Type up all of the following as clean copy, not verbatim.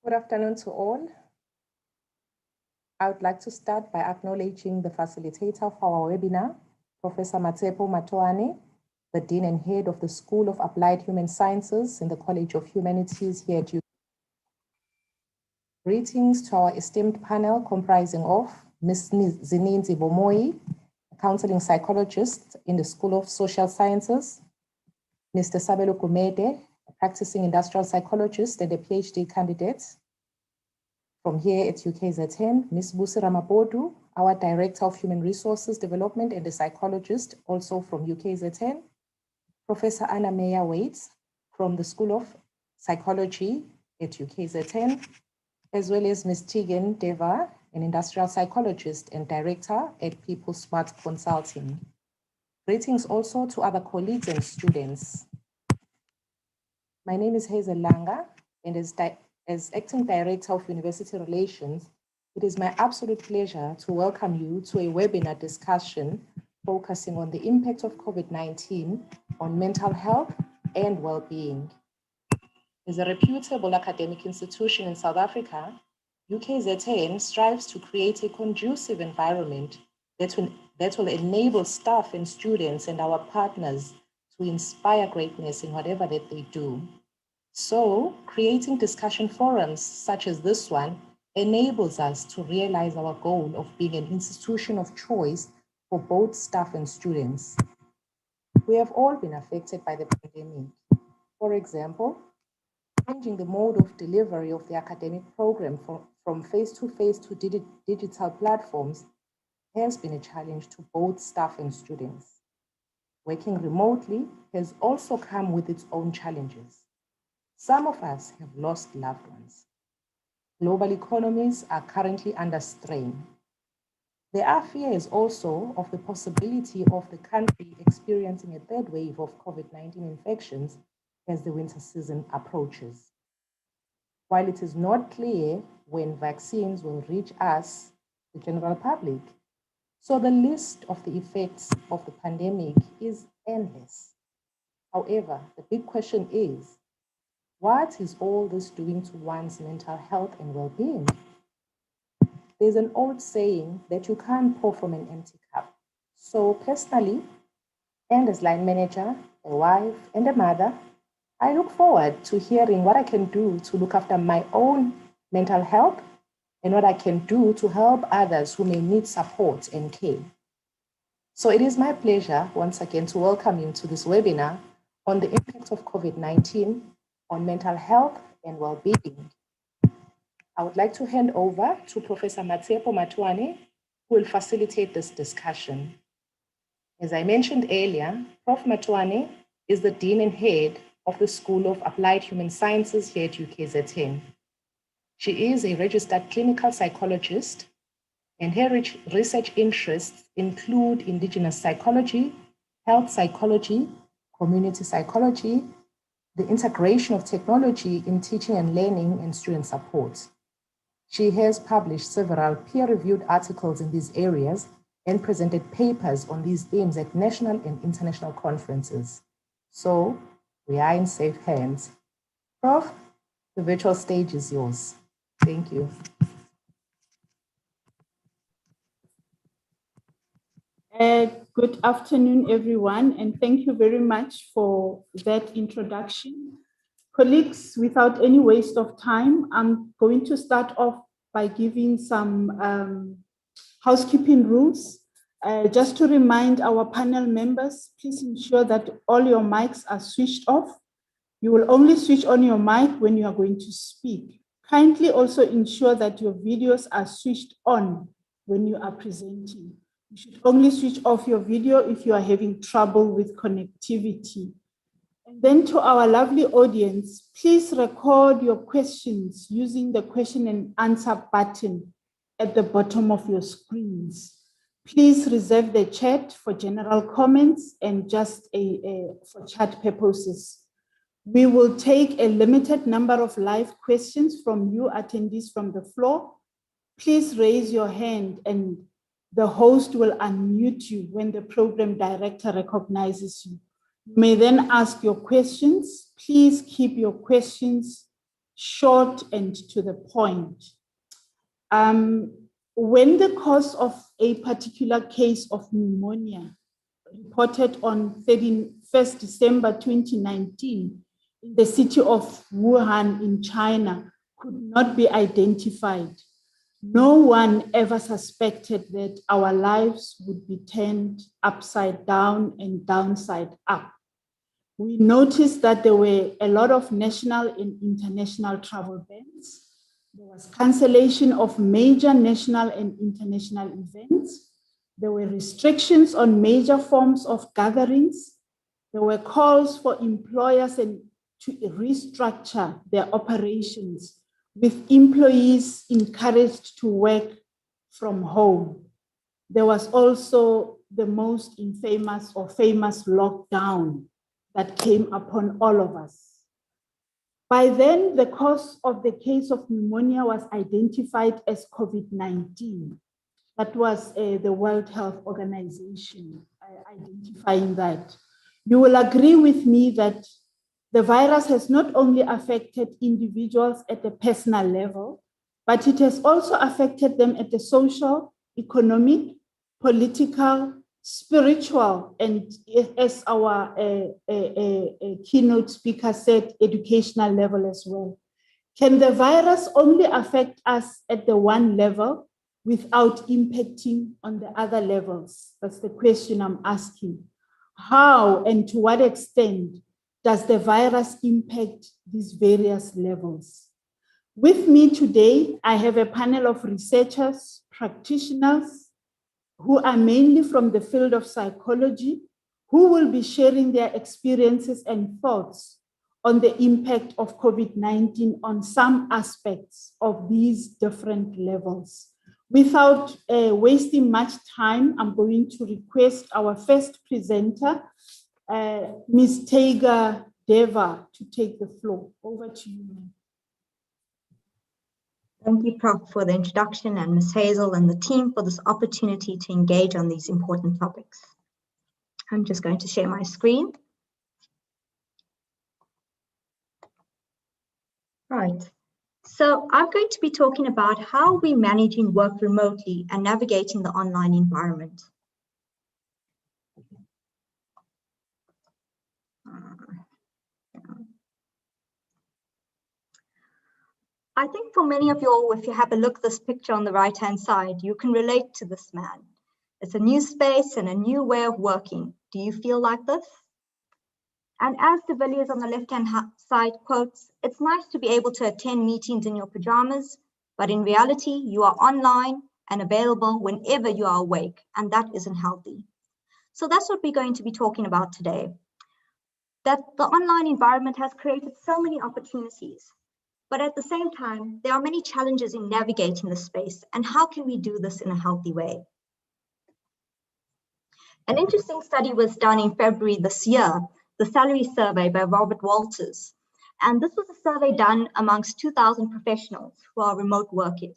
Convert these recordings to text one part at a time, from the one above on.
Good afternoon to all. I would like to start by acknowledging the facilitator for our webinar, Professor Matsepo Matoane, the Dean and Head of the School of Applied Human Sciences in the College of Humanities here at UKZN. Greetings to our esteemed panel comprising of Ms. Zininzi Bomoi, a counseling psychologist in the School of Social Sciences, Mr. Sabelo Kumede, a practicing industrial psychologist and a PhD candidate from here at UKZN, Ms. Busi Ramapodu, our Director of Human Resources Development and a psychologist also from UKZN, Professor Anna Meyer Waits from the School of Psychology at UKZN, as well as Ms. Tegan Deva, an industrial psychologist and director at People Smart Consulting. Greetings also to other colleagues and students. My name is Hazel Langa, and as Acting Director of University Relations, it is my absolute pleasure to welcome you to a webinar discussion focusing on the impact of COVID-19 on mental health and well-being. As a reputable academic institution in South Africa, UKZN strives to create a conducive environment that will enable staff and students and our partners to inspire greatness in whatever that they do. So, creating discussion forums such as this one enables us to realize our goal of being an institution of choice for both staff and students. We have all been affected by the pandemic. For example, changing the mode of delivery of the academic program from face-to-face to digital platforms has been a challenge to both staff and students. Working remotely has also come with its own challenges. Some of us have lost loved ones. Global economies are currently under strain. There are fears also of the possibility of the country experiencing a third wave of COVID-19 infections as the winter season approaches. While it is not clear when vaccines will reach us, the general public, so the list of the effects of the pandemic is endless. However, the big question is, what is all this doing to one's mental health and well-being? There's an old saying that you can't pour from an empty cup. So personally, and as line manager, a wife, and a mother, I look forward to hearing what I can do to look after my own mental health and what I can do to help others who may need support and care. So it is my pleasure once again to welcome you to this webinar on the impact of COVID-19 on mental health and well-being. I would like to hand over to Professor Matsepo Matwane, who will facilitate this discussion. As I mentioned earlier, Prof. Matwane is the Dean and Head of the School of Applied Human Sciences here at UKZN. She is a registered clinical psychologist, and her research interests include indigenous psychology, health psychology, community psychology, the integration of technology in teaching and learning, and student support. She has published several peer-reviewed articles in these areas and presented papers on these themes at national and international conferences. So we are in safe hands. Prof, the virtual stage is yours. Thank you. Good afternoon, everyone, and thank you very much for that introduction. Colleagues, without any waste of time, I'm going to start off by giving some housekeeping rules. Just to remind our panel members, please ensure that all your mics are switched off. You will only switch on your mic when you are going to speak. Kindly also ensure that your videos are switched on when you are presenting. You should only switch off your video if you are having trouble with connectivity. And then to our lovely audience, please record your questions using the question and answer button at the bottom of your screens. Please reserve the chat for general comments and just for chat purposes. We will take a limited number of live questions from you attendees from the floor. Please raise your hand and the host will unmute you when the program director recognizes you. You may then ask your questions. Please keep your questions short and to the point. When the cause of a particular case of pneumonia reported on 31st December 2019 in the city of Wuhan in China could not be identified, no one ever suspected that our lives would be turned upside down and downside up. We noticed that there were a lot of national and international travel bans. There was cancellation of major national and international events. There were restrictions on major forms of gatherings. There were calls for employers to restructure their operations, with employees encouraged to work from home. There was also the most infamous or famous lockdown that came upon all of us. By then, the cause of the case of pneumonia was identified as COVID-19. That was the World Health Organization identifying that. You will agree with me that the virus has not only affected individuals at a personal level, but it has also affected them at the social, economic, political, spiritual, and as our keynote speaker said, educational level as well. Can the virus only affect us at the one level without impacting on the other levels? That's the question I'm asking. How and to what extent does the virus impact these various levels? With me today, I have a panel of researchers, practitioners, who are mainly from the field of psychology, who will be sharing their experiences and thoughts on the impact of COVID-19 on some aspects of these different levels. Without wasting much time, I'm going to request our first presenter, Ms. Tega Deva, to take the floor. Over to you, ma'am. Thank you, Prof, for the introduction, and Ms. Hazel and the team for this opportunity to engage on these important topics. I'm just going to share my screen. Right. So I'm going to be talking about how we're managing work remotely and navigating the online environment. I think for many of you all, if you have a look at this picture on the right-hand side, you can relate to this man. It's a new space and a new way of working. Do you feel like this? And as De Villiers on the left-hand side quotes, it's nice to be able to attend meetings in your pajamas, but in reality, you are online and available whenever you are awake, and that isn't healthy. So that's what we're going to be talking about today. That the online environment has created so many opportunities, but at the same time, there are many challenges in navigating the space, and how can we do this in a healthy way? An interesting study was done in February this year, the salary survey by Robert Walters. And this was a survey done amongst 2,000 professionals who are remote working.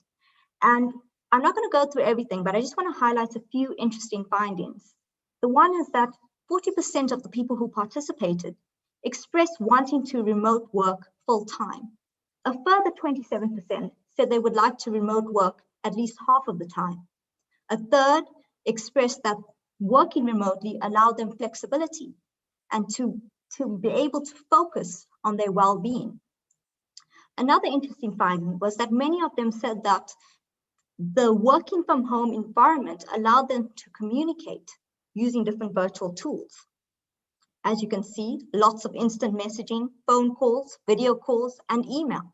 And I'm not going to go through everything, but I just want to highlight a few interesting findings. The one is that 40% of the people who participated expressed wanting to remote work full time. A further 27% said they would like to remote work at least half of the time. A third expressed that working remotely allowed them flexibility and to be able to focus on their well-being. Another interesting finding was that many of them said that the working from home environment allowed them to communicate using different virtual tools. As you can see, lots of instant messaging, phone calls, video calls, and email.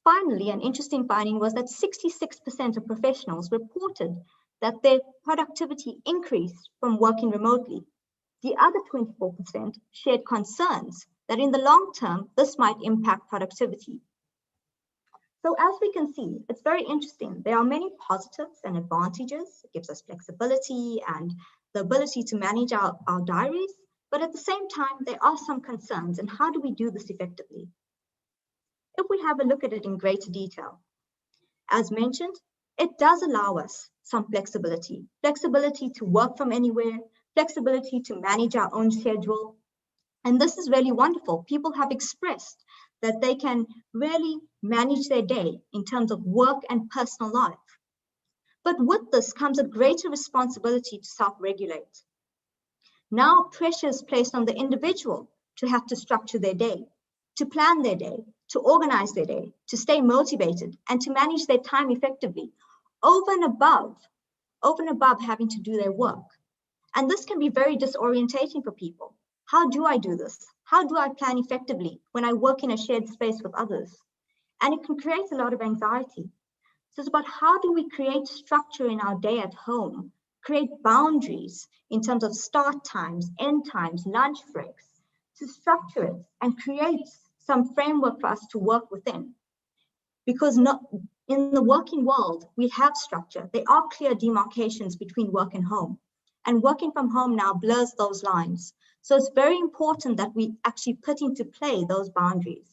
Finally, an interesting finding was that 66% of professionals reported that their productivity increased from working remotely. The other 24% shared concerns that in the long term, this might impact productivity. So as we can see, it's very interesting. There are many positives and advantages. It gives us flexibility and the ability to manage our diaries, but at the same time, there are some concerns. And how do we do this effectively? If we have a look at it in greater detail, as mentioned, it does allow us some flexibility to work from anywhere, flexibility to manage our own schedule. And this is really wonderful. People have expressed that they can really manage their day in terms of work and personal life. But with this comes a greater responsibility to self-regulate. Now pressure is placed on the individual to have to structure their day, to plan their day, to organize their day, to stay motivated, and to manage their time effectively, over and above having to do their work. And this can be very disorientating for people. How do I do this? How do I plan effectively when I work in a shared space with others? And it can create a lot of anxiety. So it's about how do we create structure in our day at home, create boundaries in terms of start times, end times, lunch breaks, to structure it and create some framework for us to work within. Because in the working world, we have structure. There are clear demarcations between work and home. And working from home now blurs those lines. So it's very important that we actually put into play those boundaries.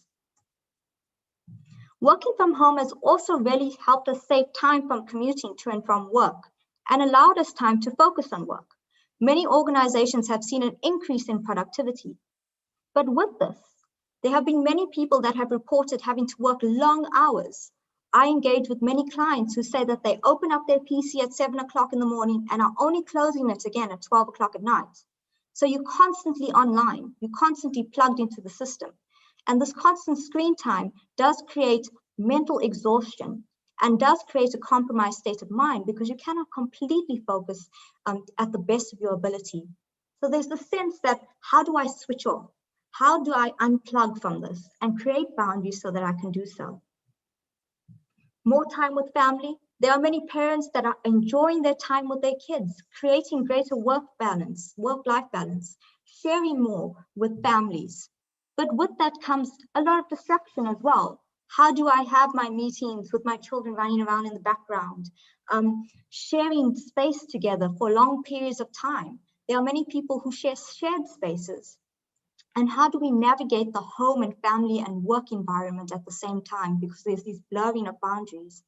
Working from home has also really helped us save time from commuting to and from work and allowed us time to focus on work. Many organizations have seen an increase in productivity. But with this, there have been many people that have reported having to work long hours. I engage with many clients who say that they open up their PC at 7 o'clock in the morning and are only closing it again at 12 o'clock at night. So you're constantly online, you're constantly plugged into the system. And this constant screen time does create mental exhaustion and does create a compromised state of mind because you cannot completely focus at the best of your ability. So there's the sense that how do I switch off? How do I unplug from this and create boundaries so that I can do so? More time with family. There are many parents that are enjoying their time with their kids, creating greater work-life balance, sharing more with families. But with that comes a lot of distraction as well. How do I have my meetings with my children running around in the background, sharing space together for long periods of time? There are many people who share shared spaces. And how do we navigate the home and family and work environment at the same time? Because there's this blurring of boundaries.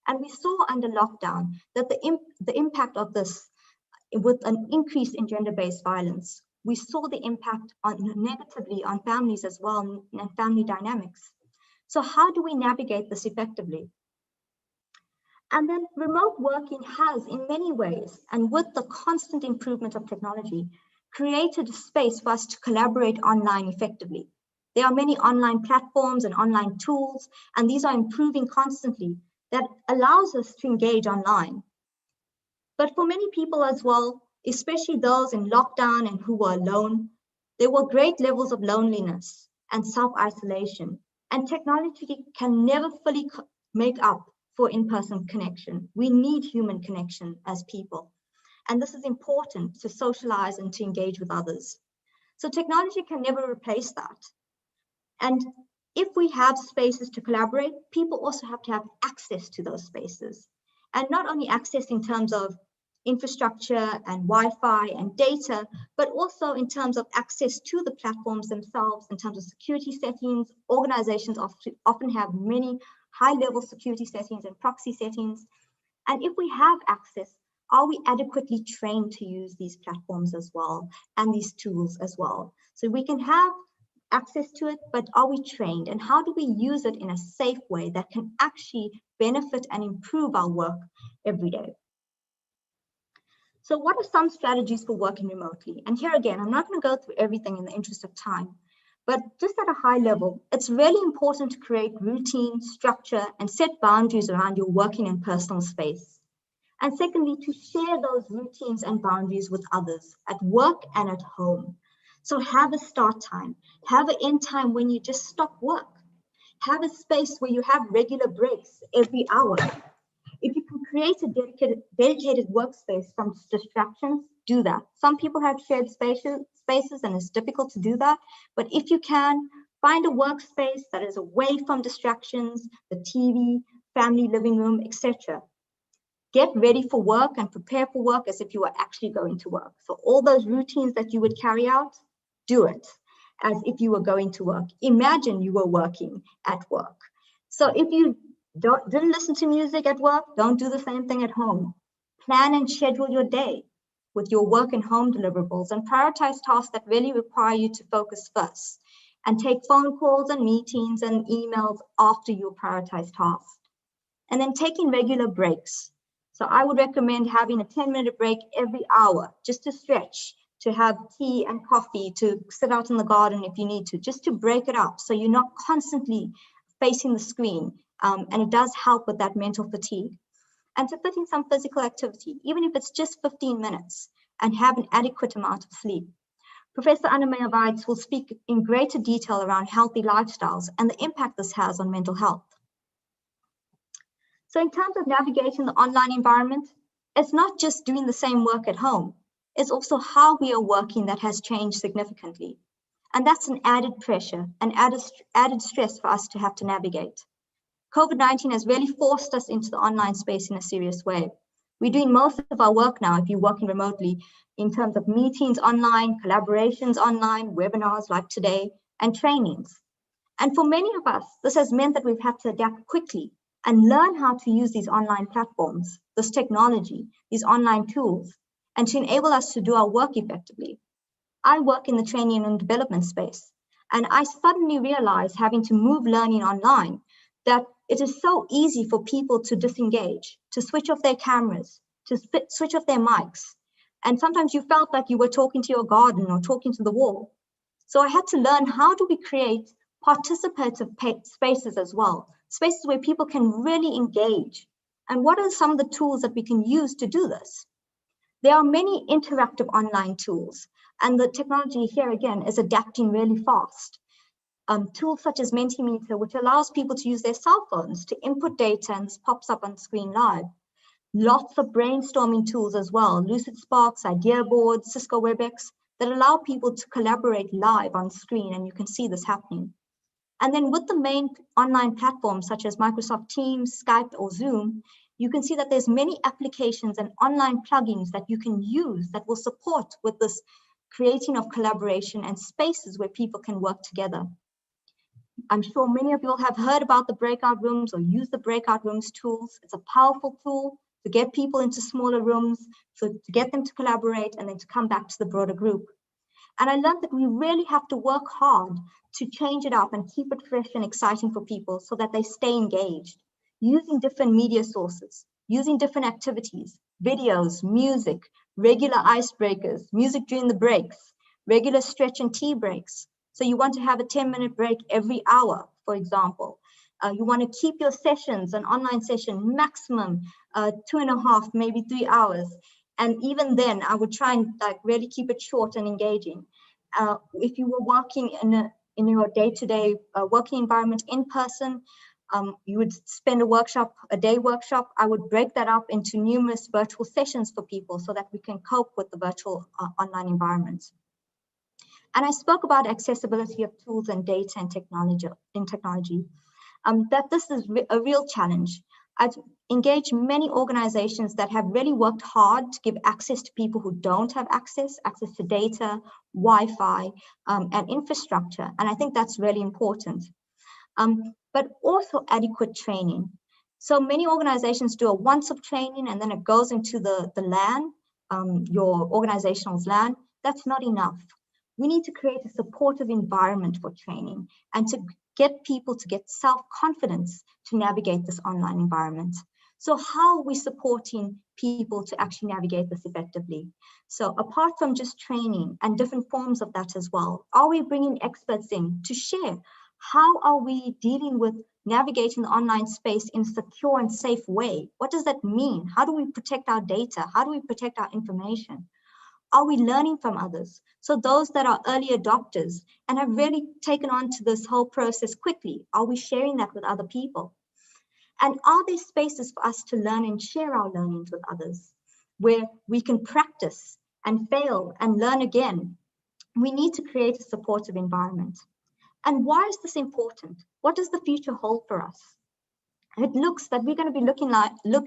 And we saw under lockdown that the impact of this, with an increase in gender-based violence, we saw the impact negatively on families as well and family dynamics. So how do we navigate this effectively? And then remote working has, in many ways, and with the constant improvement of technology, created a space for us to collaborate online effectively. There are many online platforms and online tools, and these are improving constantly that allows us to engage online. But for many people as well, especially those in lockdown and who were alone, there were great levels of loneliness and self-isolation. And technology can never fully make up for in-person connection. We need human connection as people. And this is important to socialize and to engage with others. So technology can never replace that. And if we have spaces to collaborate, people also have to have access to those spaces. And not only access in terms of infrastructure and Wi-Fi and data, but also in terms of access to the platforms themselves, in terms of security settings. Organizations often have many high-level security settings and proxy settings. And if we have access, are we adequately trained to use these platforms as well and these tools as well? So we can have access to it, but are we trained? And how do we use it in a safe way that can actually benefit and improve our work every day? So what are some strategies for working remotely? And here again, I'm not going to go through everything in the interest of time, but just at a high level, it's really important to create routine, structure, and set boundaries around your working and personal space. And secondly, to share those routines and boundaries with others at work and at home. So have a start time, have an end time when you just stop work, have a space where you have regular breaks every hour. If you can create a dedicated workspace from distractions, do that. Some people have shared spaces and it's difficult to do that. But if you can, find a workspace that is away from distractions, the TV, family living room, etc. Get ready for work and prepare for work as if you were actually going to work. So all those routines that you would carry out, do it as if you were going to work. Imagine you were working at work. So if you didn't listen to music at work, don't do the same thing at home. Plan and schedule your day with your work and home deliverables and prioritize tasks that really require you to focus first. And take phone calls and meetings and emails after you prioritize tasks. And then taking regular breaks. So I would recommend having a 10-minute break every hour just to stretch, to have tea and coffee, to sit out in the garden if you need to, just to break it up so you're not constantly facing the screen. And it does help with that mental fatigue. And to fit in some physical activity, even if it's just 15 minutes, and have an adequate amount of sleep. Professor Anna-Maya Weitz will speak in greater detail around healthy lifestyles and the impact this has on mental health. So in terms of navigating the online environment, it's not just doing the same work at home, it's also how we are working that has changed significantly. And that's an added pressure, an added stress for us to have to navigate. COVID-19 has really forced us into the online space in a serious way. We're doing most of our work now, if you're working remotely, in terms of meetings online, collaborations online, webinars like today, and trainings. And for many of us, this has meant that we've had to adapt quickly and learn how to use these online platforms, this technology, these online tools, and to enable us to do our work effectively. I work in the training and development space, and I suddenly realized, having to move learning online, that it is so easy for people to disengage, to switch off their cameras, to switch off their mics. And sometimes you felt like you were talking to your garden or talking to the wall. So I had to learn, how do we create participative spaces as well, spaces where people can really engage. And what are some of the tools that we can use to do this? There are many interactive online tools, and the technology here again is adapting really fast. Tools such as Mentimeter, which allows people to use their cell phones to input data and this pops up on screen live. Lots of brainstorming tools as well, Lucid Sparks, Idea Boards, Cisco WebEx, that allow people to collaborate live on screen, and you can see this happening. And then with the main online platforms such as Microsoft Teams, Skype, or Zoom, you can see that there's many applications and online plugins that you can use that will support with this creating of collaboration and spaces where people can work together. I'm sure many of you all have heard about the breakout rooms or use the breakout rooms tools. It's a powerful tool to get people into smaller rooms, so to get them to collaborate and then to come back to the broader group. And I learned that we really have to work hard to change it up and keep it fresh and exciting for people so that they stay engaged, using different media sources, using different activities, videos, music, regular icebreakers, music during the breaks, regular stretch and tea breaks, So you want to have a 10-minute break every hour, for example. You want to keep your sessions, an online session, maximum 2.5, maybe 3 hours. And even then, I would try and like really keep it short and engaging. If you were working in your day-to-day working environment in person, you would spend a day workshop. I would break that up into numerous virtual sessions for people so that we can cope with the virtual online environments. And I spoke about accessibility of tools and data and technology. That this is a real challenge. I've engaged many organizations that have really worked hard to give access to people who don't have access to data, Wi-Fi, and infrastructure. And I think that's really important. But also adequate training. So many organizations do a once-off training and then it goes into the LAN, your organization's LAN. That's not enough. We need to create a supportive environment for training and to get people to get self-confidence to navigate this online environment. So how are we supporting people to actually navigate this effectively? So apart from just training and different forms of that as well, are we bringing experts in to share? How are we dealing with navigating the online space in a secure and safe way? What does that mean? How do we protect our data? How do we protect our information? Are we learning from others? So those that are early adopters and have really taken on to this whole process quickly, are we sharing that with other people? And are there spaces for us to learn and share our learnings with others where we can practice and fail and learn again? We need to create a supportive environment. And why is this important? What does the future hold for us? It looks that we're going to be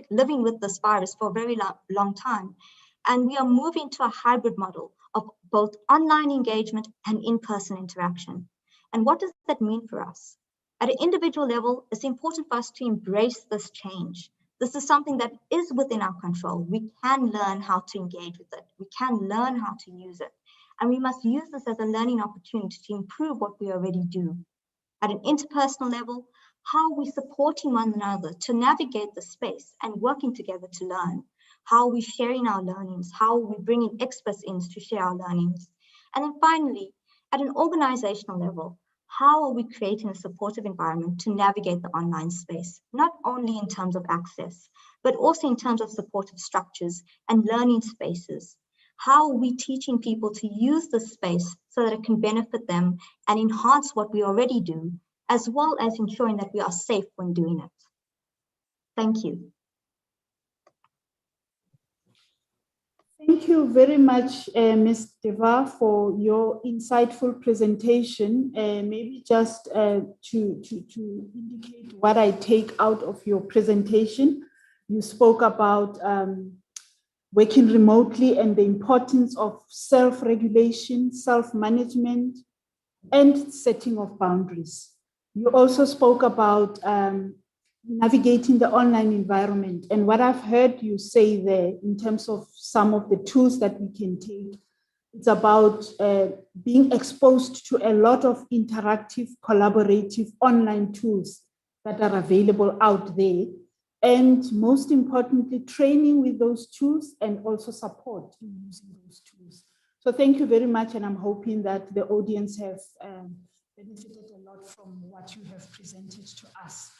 living with this virus for a very long time. And we are moving to a hybrid model of both online engagement and in-person interaction. And what does that mean for us? At an individual level, it's important for us to embrace this change. This is something that is within our control. We can learn how to engage with it. We can learn how to use it. And we must use this as a learning opportunity to improve what we already do. At an interpersonal level, how are we supporting one another to navigate the space and working together to learn? How are we sharing our learnings? How are we bringing experts in to share our learnings? And then finally, at an organizational level, how are we creating a supportive environment to navigate the online space, not only in terms of access, but also in terms of supportive structures and learning spaces? How are we teaching people to use this space so that it can benefit them and enhance what we already do, as well as ensuring that we are safe when doing it? Thank you. Thank you very much, Ms. Deva, for your insightful presentation. Maybe just to indicate what I take out of your presentation, you spoke about working remotely and the importance of self-regulation, self-management, and setting of boundaries. You also spoke about navigating the online environment. And what I've heard you say there in terms of some of the tools that we can take, it's about being exposed to a lot of interactive, collaborative online tools that are available out there. And most importantly, training with those tools and also support in using those tools. So thank you very much. And I'm hoping that the audience have benefited a lot from what you have presented to us.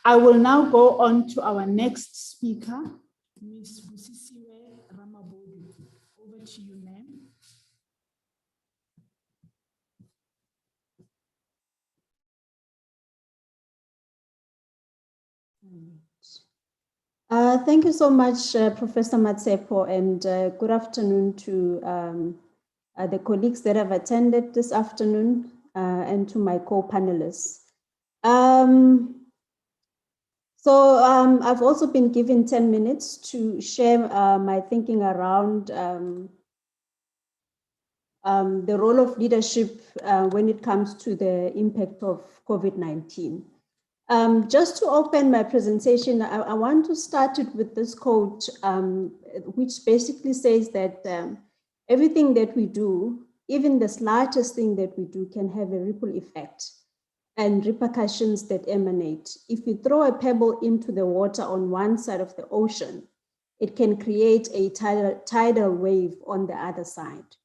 I will now go on to our next speaker, Ms. Busisiwe Ramabodu. Over to you, ma'am. Thank you so much, Professor Matsepo, and good afternoon to the colleagues that have attended this afternoon and to my co-panelists. I've also been given 10 minutes to share my thinking around the role of leadership when it comes to the impact of COVID-19. Just to open my presentation, I want to start it with this quote, which basically says that everything that we do, even the slightest thing that we do, can have a ripple effect and repercussions that emanate. If you throw a pebble into the water on one side of the ocean, it can create a tidal wave on the other side.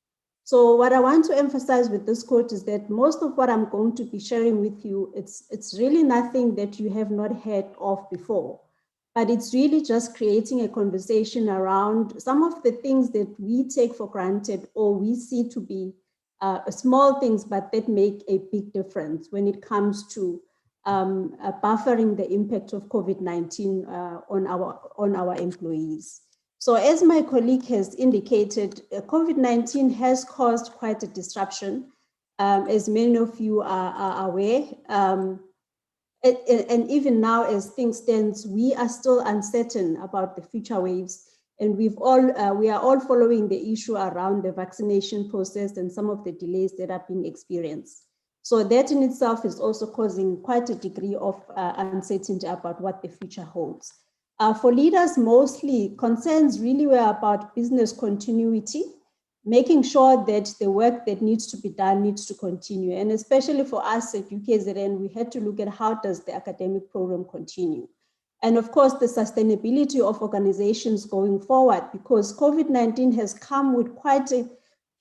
So what I want to emphasize with this quote is that most of what I'm going to be sharing with you, it's really nothing that you have not heard of before, but it's really just creating a conversation around some of the things that we take for granted or we see to be small things, but that make a big difference when it comes to buffering the impact of COVID-19 on our employees. So as my colleague has indicated, COVID-19 has caused quite a disruption, as many of you are aware. And even now, as things stand, we are still uncertain about the future waves. And we are all following the issue around the vaccination process and some of the delays that are being experienced. So that in itself is also causing quite a degree of uncertainty about what the future holds. For leaders, mostly concerns really were about business continuity, making sure that the work that needs to be done needs to continue. And especially for us at UKZN, we had to look at how does the academic program continue. And of course, the sustainability of organizations going forward, because COVID-19 has come with quite a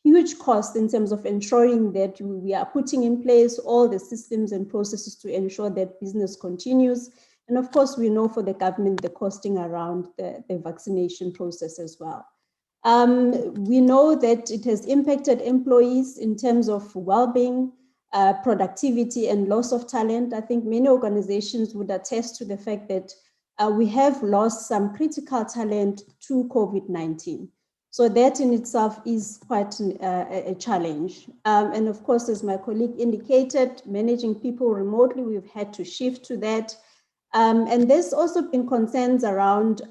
huge cost in terms of ensuring that we are putting in place all the systems and processes to ensure that business continues. And of course, we know for the government, the costing around the vaccination process as well. We know that it has impacted employees in terms of well-being, productivity, and loss of talent. I think many organizations would attest to the fact that we have lost some critical talent to COVID-19. So that in itself is quite a challenge. And of course, as my colleague indicated, managing people remotely, we've had to shift to that. And there's also been concerns around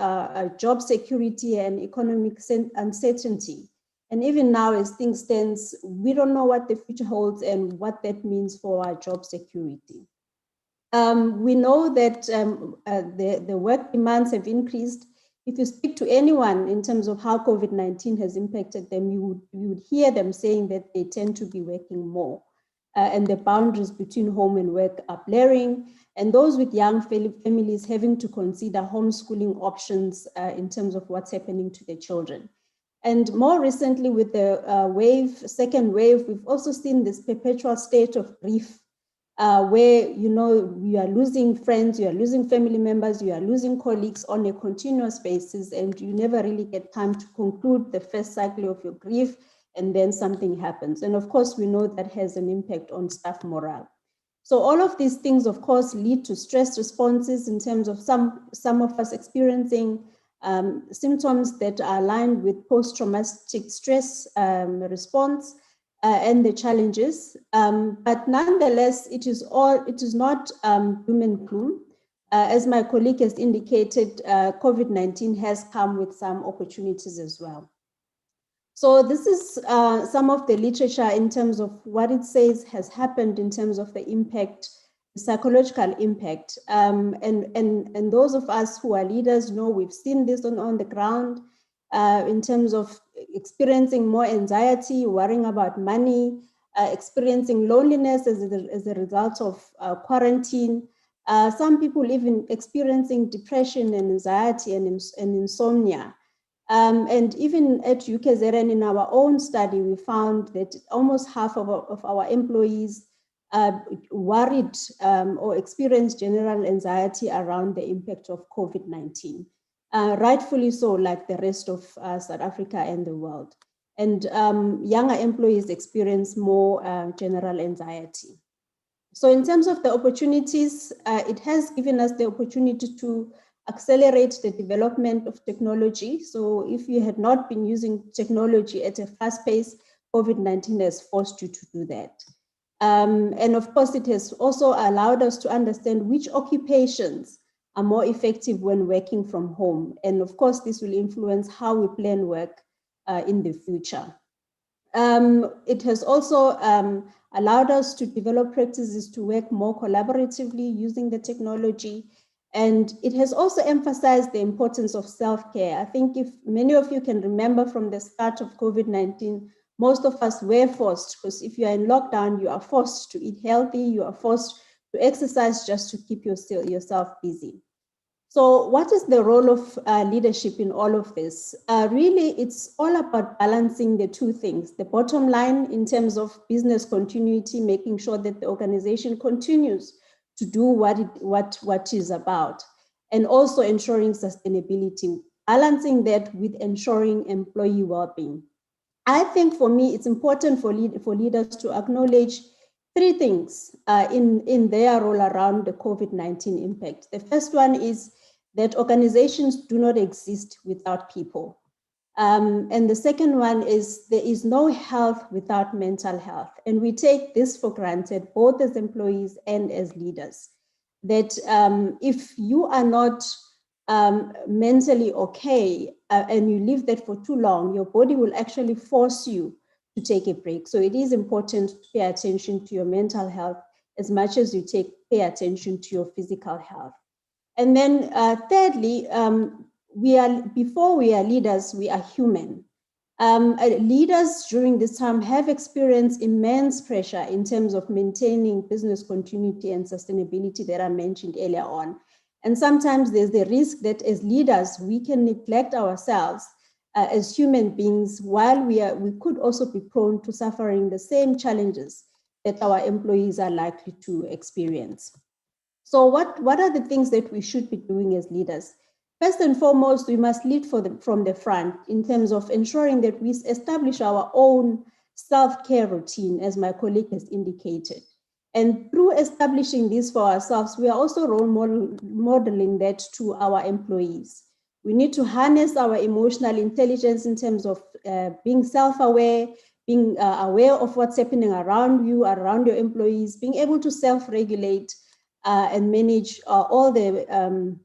job security and economic uncertainty. And even now, as things stand, we don't know what the future holds and what that means for our job security. We know that the work demands have increased. If you speak to anyone in terms of how COVID-19 has impacted them, you would hear them saying that they tend to be working more. And the boundaries between home and work are blurring. And those with young families having to consider homeschooling options in terms of what's happening to their children. And more recently with the second wave, we've also seen this perpetual state of grief where, you are losing friends, you are losing family members, you are losing colleagues on a continuous basis, and you never really get time to conclude the first cycle of your grief, and then something happens. And of course, we know that has an impact on staff morale. So all of these things, of course, lead to stress responses in terms of some of us experiencing symptoms that are aligned with post-traumatic stress response and the challenges. But nonetheless, it is not doom and gloom. As my colleague has indicated, COVID-19 has come with some opportunities as well. So this is some of the literature in terms of what it says has happened in terms of the impact, the psychological impact. And those of us who are leaders know we've seen this on the ground in terms of experiencing more anxiety, worrying about money, experiencing loneliness as a result of quarantine. Some people even experiencing depression and anxiety and insomnia. And even at UKZN in our own study, we found that almost half of our employees worried or experienced general anxiety around the impact of COVID-19. Rightfully so, like the rest of South Africa and the world. And younger employees experience more general anxiety. So in terms of the opportunities, it has given us the opportunity to accelerate the development of technology. So if you had not been using technology at a fast pace, COVID-19 has forced you to do that. And of course, it has also allowed us to understand which occupations are more effective when working from home. And of course, this will influence how we plan work in the future. It has also allowed us to develop practices to work more collaboratively using the technology. And it has also emphasized the importance of self-care. I think if many of you can remember from the start of COVID-19, most of us were forced, because if you are in lockdown, you are forced to eat healthy, you are forced to exercise just to keep yourself busy. So what is the role of leadership in all of this? Really, it's all about balancing the two things. The bottom line in terms of business continuity, making sure that the organization continues to do what is about, and also ensuring sustainability, balancing that with ensuring employee well-being. I think for me, it's important for leaders to acknowledge three things in their role around the COVID-19 impact. The first one is that organizations do not exist without people. And the second one is there is no health without mental health. And we take this for granted, both as employees and as leaders, that if you are not mentally okay and you leave that for too long, your body will actually force you to take a break. So it is important to pay attention to your mental health as much as you pay attention to your physical health. And then thirdly, before we are leaders, we are human. Leaders during this time have experienced immense pressure in terms of maintaining business continuity and sustainability that I mentioned earlier on. And sometimes there's the risk that as leaders, we can neglect ourselves as human beings, while we could also be prone to suffering the same challenges that our employees are likely to experience. So what are the things that we should be doing as leaders? First and foremost, we must lead from the front in terms of ensuring that we establish our own self-care routine, as my colleague has indicated. And through establishing this for ourselves, we are also modeling that to our employees. We need to harness our emotional intelligence in terms of being self-aware, being aware of what's happening around you, around your employees, being able to self-regulate and manage all the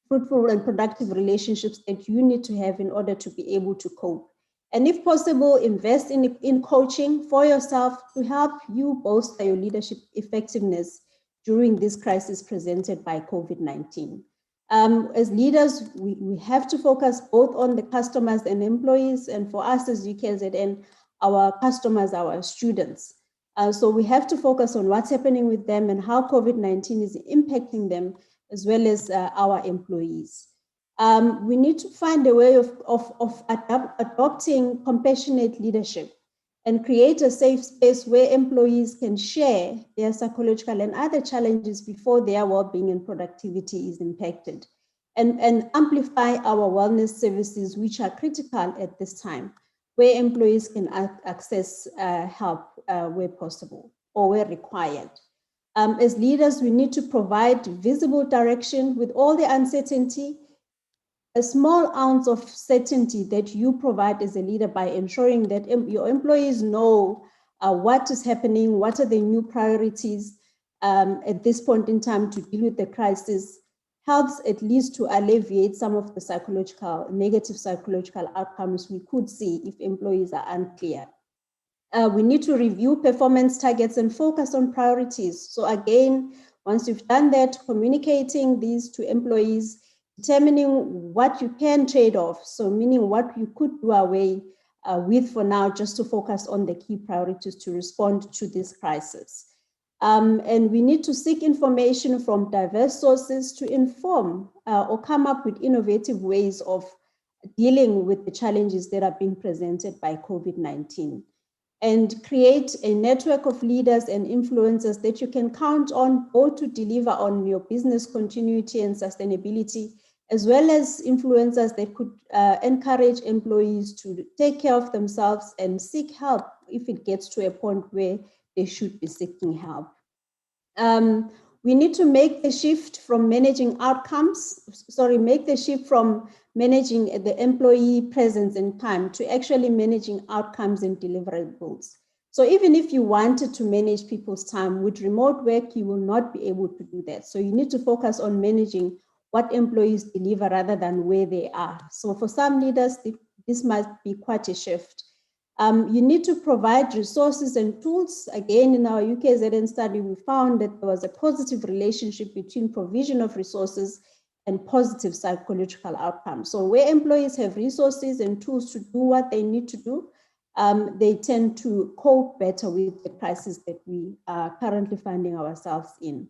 fruitful and productive relationships that you need to have in order to be able to cope. And if possible, invest in coaching for yourself to help you bolster your leadership effectiveness during this crisis presented by COVID-19. As leaders, we have to focus both on the customers and employees, and for us as UKZN, our customers, our students. So we have to focus on what's happening with them and how COVID-19 is impacting them, as well as our employees. We need to find a way of adopting compassionate leadership and create a safe space where employees can share their psychological and other challenges before their well-being and productivity is impacted, and amplify our wellness services, which are critical at this time, where employees can access help where possible or where required. As leaders, we need to provide visible direction with all the uncertainty. A small ounce of certainty that you provide as a leader by ensuring that your employees know what is happening, what are the new priorities at this point in time to deal with the crisis, helps at least to alleviate some of the negative psychological outcomes we could see if employees are unclear. We need to review performance targets and focus on priorities. So again, once you've done that, communicating these to employees, determining what you can trade off, so meaning what you could do away with for now, just to focus on the key priorities to respond to this crisis. And we need to seek information from diverse sources to inform or come up with innovative ways of dealing with the challenges that are being presented by COVID-19. And create a network of leaders and influencers that you can count on, both to deliver on your business continuity and sustainability, as well as influencers that could encourage employees to take care of themselves and seek help if it gets to a point where they should be seeking help. We need to make the shift from managing managing the employee presence and time to actually managing outcomes and deliverables. So even if you wanted to manage people's time with remote work, you will not be able to do that. So you need to focus on managing what employees deliver rather than where they are. So for some leaders, this might be quite a shift. You need to provide resources and tools. Again, in our UKZN study, we found that there was a positive relationship between provision of resources and positive psychological outcomes. So where employees have resources and tools to do what they need to do, they tend to cope better with the crisis that we are currently finding ourselves in.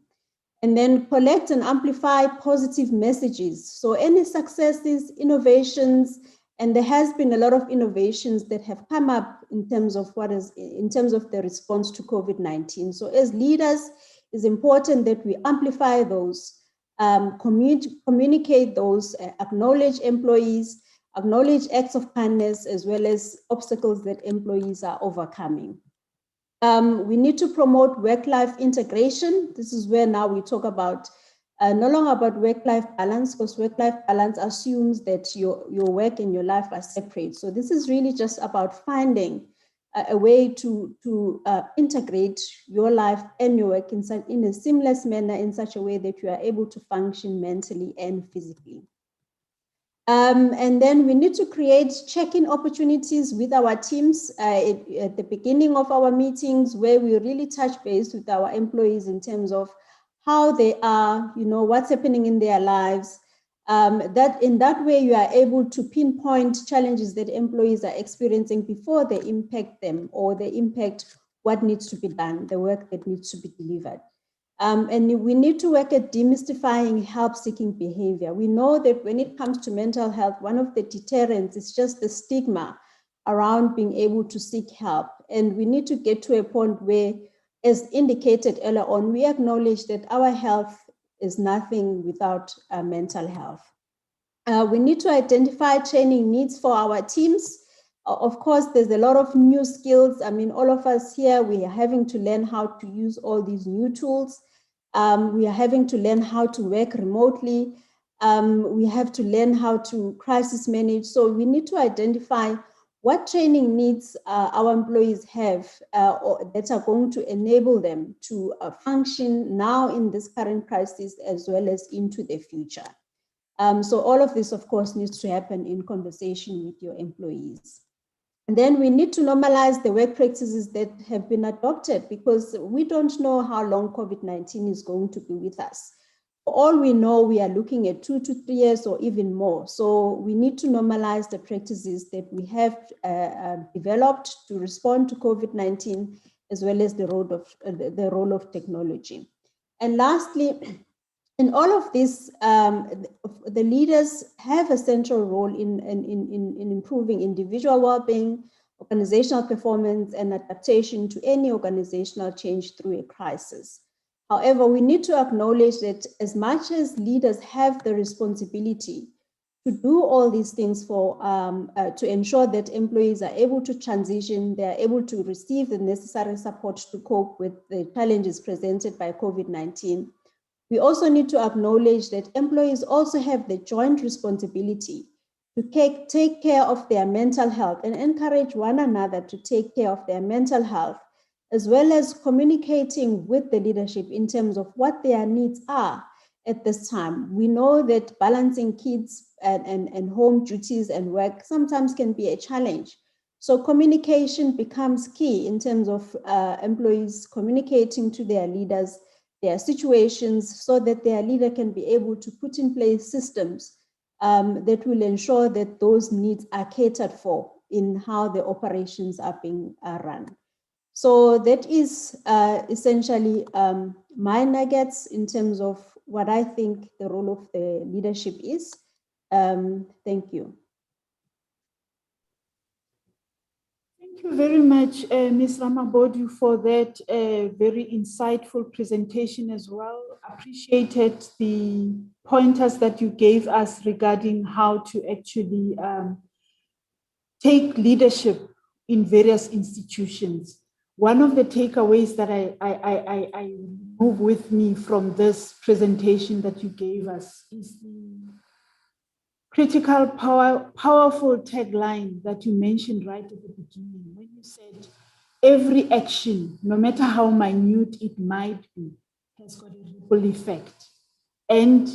And then collect and amplify positive messages. So any successes, innovations, and there has been a lot of innovations that have come up in terms of the response to COVID-19. So as leaders, it's important that we amplify those, communicate those, acknowledge employees, acknowledge acts of kindness, as well as obstacles that employees are overcoming. We need to promote work-life integration. This is where now we talk about no longer about work-life balance, because work-life balance assumes that your work and your life are separate. So this is really just about finding a way to integrate your life and your work in a seamless manner, in such a way that you are able to function mentally and physically. And then we need to create check-in opportunities with our teams at the beginning of our meetings, where we really touch base with our employees in terms of how they are, what's happening in their lives. That in that way, you are able to pinpoint challenges that employees are experiencing before they impact them, or they impact what needs to be done, the work that needs to be delivered. And we need to work at demystifying help-seeking behavior. We know that when it comes to mental health, one of the deterrents is just the stigma around being able to seek help. And we need to get to a point where, as indicated earlier on, we acknowledge that our health is nothing without mental health. We need to identify training needs for our teams. Of course, there's a lot of new skills. I mean, all of us here, we are having to learn how to use all these new tools. We are having to learn how to work remotely. We have to learn how to crisis manage. So we need to identify what training needs our employees have that are going to enable them to function now in this current crisis, as well as into the future. So all of this, of course, needs to happen in conversation with your employees. And then we need to normalize the work practices that have been adopted, because we don't know how long COVID-19 is going to be with us. For all we know, we are looking at 2 to 3 years or even more. So we need to normalize the practices that we have developed to respond to COVID-19, as well as the role of technology. And lastly, in all of this, the leaders have a central role in improving individual well-being, organizational performance, and adaptation to any organizational change through a crisis. However, we need to acknowledge that as much as leaders have the responsibility to do all these things to ensure that employees are able to transition, they are able to receive the necessary support to cope with the challenges presented by COVID-19, we also need to acknowledge that employees also have the joint responsibility to take care of their mental health and encourage one another to take care of their mental health, as well as communicating with the leadership in terms of what their needs are at this time. We know that balancing kids and home duties and work sometimes can be a challenge. So communication becomes key in terms of employees communicating to their leaders their situations, so that their leader can be able to put in place systems that will ensure that those needs are catered for in how the operations are being run. So that is essentially my nuggets in terms of what I think the role of the leadership is. Thank you. Thank you very much, Ms. Ramabodu, for that very insightful presentation as well. Appreciated the pointers that you gave us regarding how to actually take leadership in various institutions. One of the takeaways that I move with me from this presentation that you gave us is the critical, powerful tagline that you mentioned right at the beginning, when you said, every action, no matter how minute it might be, has got a ripple effect and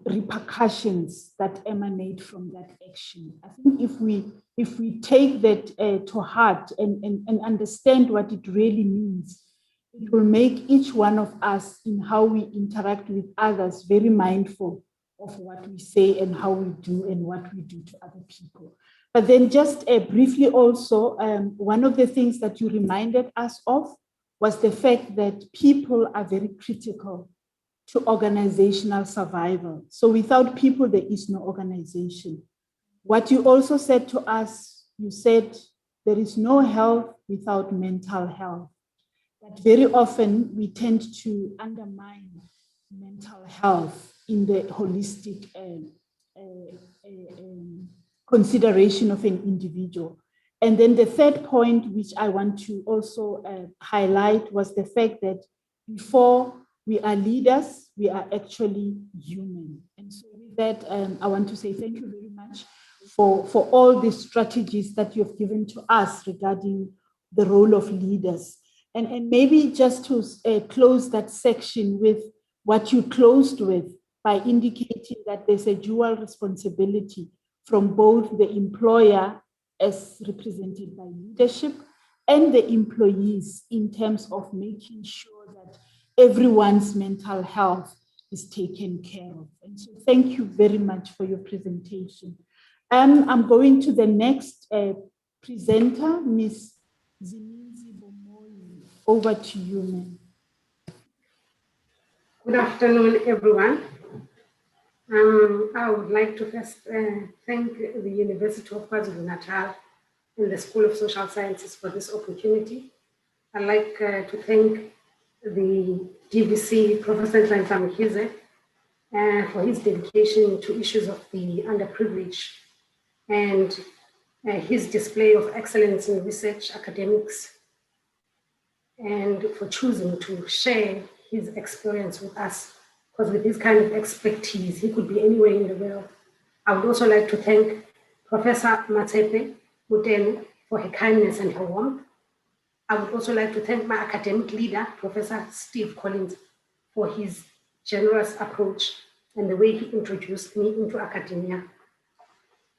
repercussions that emanate from that action. I think if we take that to heart and understand what it really means, it will make each one of us in how we interact with others very mindful of what we say and how we do and what we do to other people. But then just briefly also, one of the things that you reminded us of was the fact that people are very critical to organizational survival. So without people, there is no organization. What you also said to us, you said there is no health without mental health. But very often we tend to undermine mental health in the holistic consideration of an individual. And then the third point, which I want to also highlight, was the fact that before we are leaders, we are actually human. And so with that, I want to say thank you very much for all the strategies that you've given to us regarding the role of leaders. And maybe just to close that section with what you closed with by indicating that there's a dual responsibility from both the employer as represented by leadership and the employees in terms of making sure that everyone's mental health is taken care of. And so thank you very much for your presentation. I'm going to the next presenter, Ms. Zininzi Bomoyi. Over to you, ma'am. Good afternoon, everyone. I would like to first thank the University of KwaZulu-Natal and the School of Social Sciences for this opportunity. I'd like to thank the DVC, Professor Nhlanhla for his dedication to issues of the underprivileged and his display of excellence in research, academics, and for choosing to share his experience with us, because with this kind of expertise, he could be anywhere in the world. I would also like to thank Professor Matsepe Mutene for her kindness and her warmth. I would also like to thank my academic leader, Professor Steve Collins, for his generous approach and the way he introduced me into academia.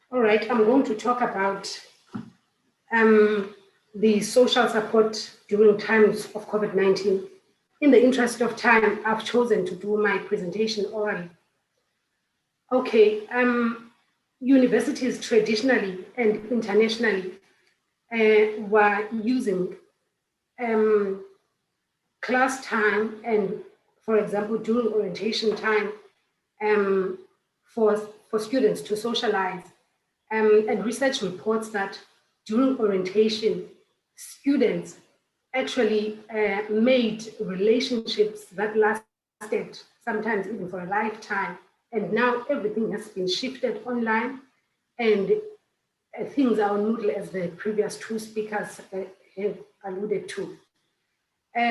All right, I'm going to talk about the social support during times of COVID-19. In the interest of time, I've chosen to do my presentation orally. Okay, universities traditionally and internationally were using class time and, for example, during orientation time for students to socialize. And research reports that during orientation, students actually made relationships that lasted sometimes even for a lifetime. And now everything has been shifted online, and things are on Moodle, as the previous two speakers have alluded to.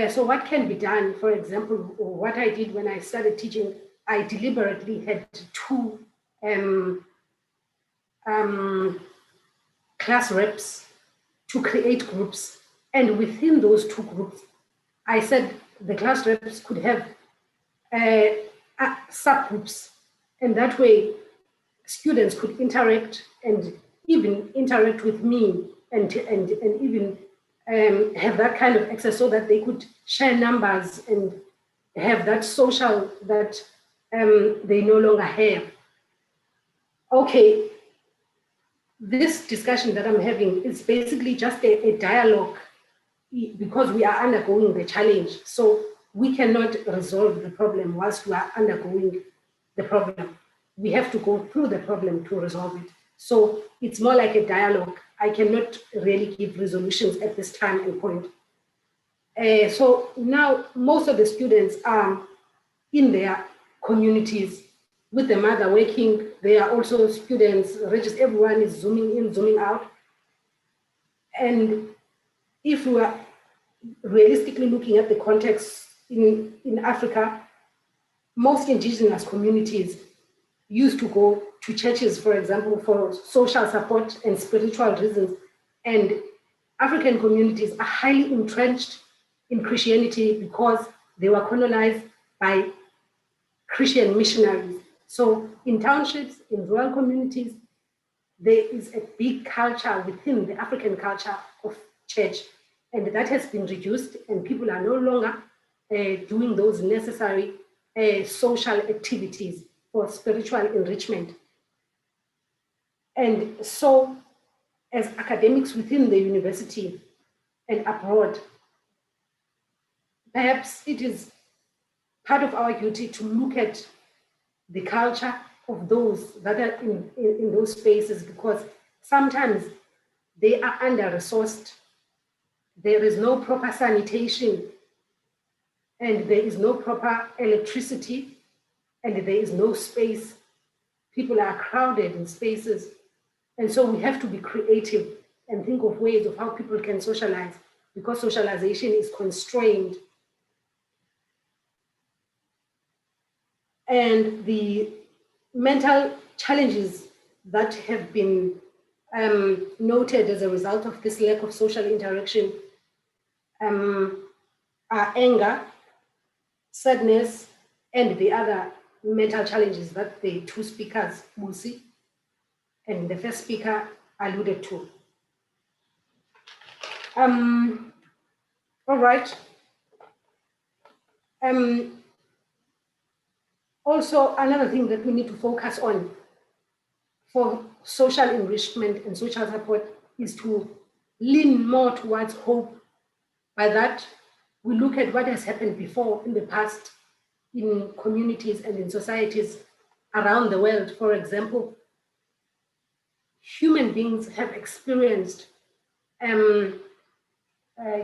So what can be done? For example, what I did when I started teaching, I deliberately had two class reps to create groups. And within those two groups, I said the class reps could have subgroups. And that way, students could interact and even interact with me and even have that kind of access so that they could share numbers and have that social that they no longer have. Okay, this discussion that I'm having is basically just a dialogue because we are undergoing the challenge. So we cannot resolve the problem whilst we are undergoing the problem. We have to go through the problem to resolve it. So it's more like a dialogue. I cannot really give resolutions at this time and point. So now most of the students are in their communities with the mother working. They are also students registered. Everyone is zooming in, zooming out. And if we are realistically looking at the context in Africa, most indigenous communities used to go to churches, for example, for social support and spiritual reasons. And African communities are highly entrenched in Christianity because they were colonized by Christian missionaries. So in townships, in rural communities, there is a big culture within the African culture of church. And that has been reduced, and people are no longer doing those necessary social activities for spiritual enrichment. And so, as academics within the university and abroad, perhaps it is part of our duty to look at the culture of those that are in those spaces, because sometimes they are under-resourced. There is no proper sanitation, and there is no proper electricity, and there is no space. People are crowded in spaces. And so we have to be creative and think of ways of how people can socialize, because socialization is constrained. And the mental challenges that have been noted as a result of this lack of social interaction are anger, sadness, and the other mental challenges that the two speakers will see, and the first speaker alluded to. All right. Also, another thing that we need to focus on for social enrichment and social support is to lean more towards hope. By that, we look at what has happened before in the past in communities and in societies around the world. For example, human beings have experienced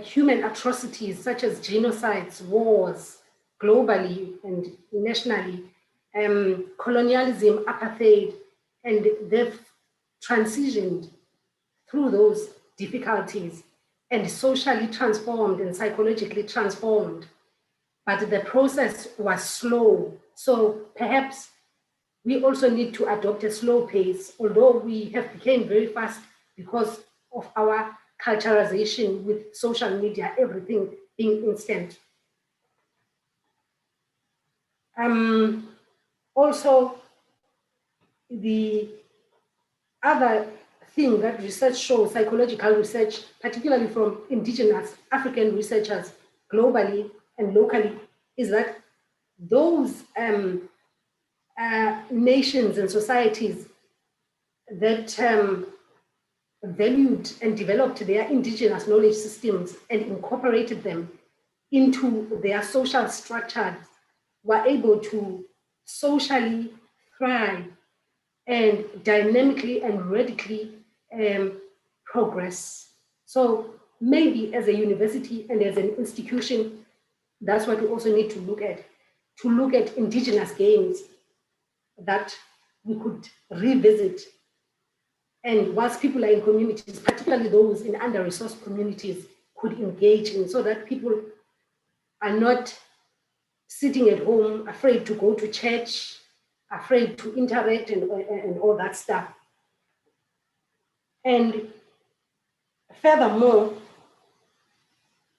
human atrocities such as genocides, wars, globally and nationally, colonialism, apartheid, and they've transitioned through those difficulties and socially transformed and psychologically transformed. But the process was slow. So perhaps we also need to adopt a slow pace, although we have become very fast because of our culturalization with social media, everything being instant. Also, the other thing that research shows, psychological research, particularly from indigenous African researchers globally and locally, is that those nations and societies that valued and developed their indigenous knowledge systems and incorporated them into their social structures were able to socially thrive and dynamically and radically progress. So maybe as a university and as an institution, that's what we also need to look at indigenous games that we could revisit. And whilst people are in communities, particularly those in under-resourced communities, could engage in, so that people are not sitting at home, afraid to go to church, afraid to interact and all that stuff. And furthermore,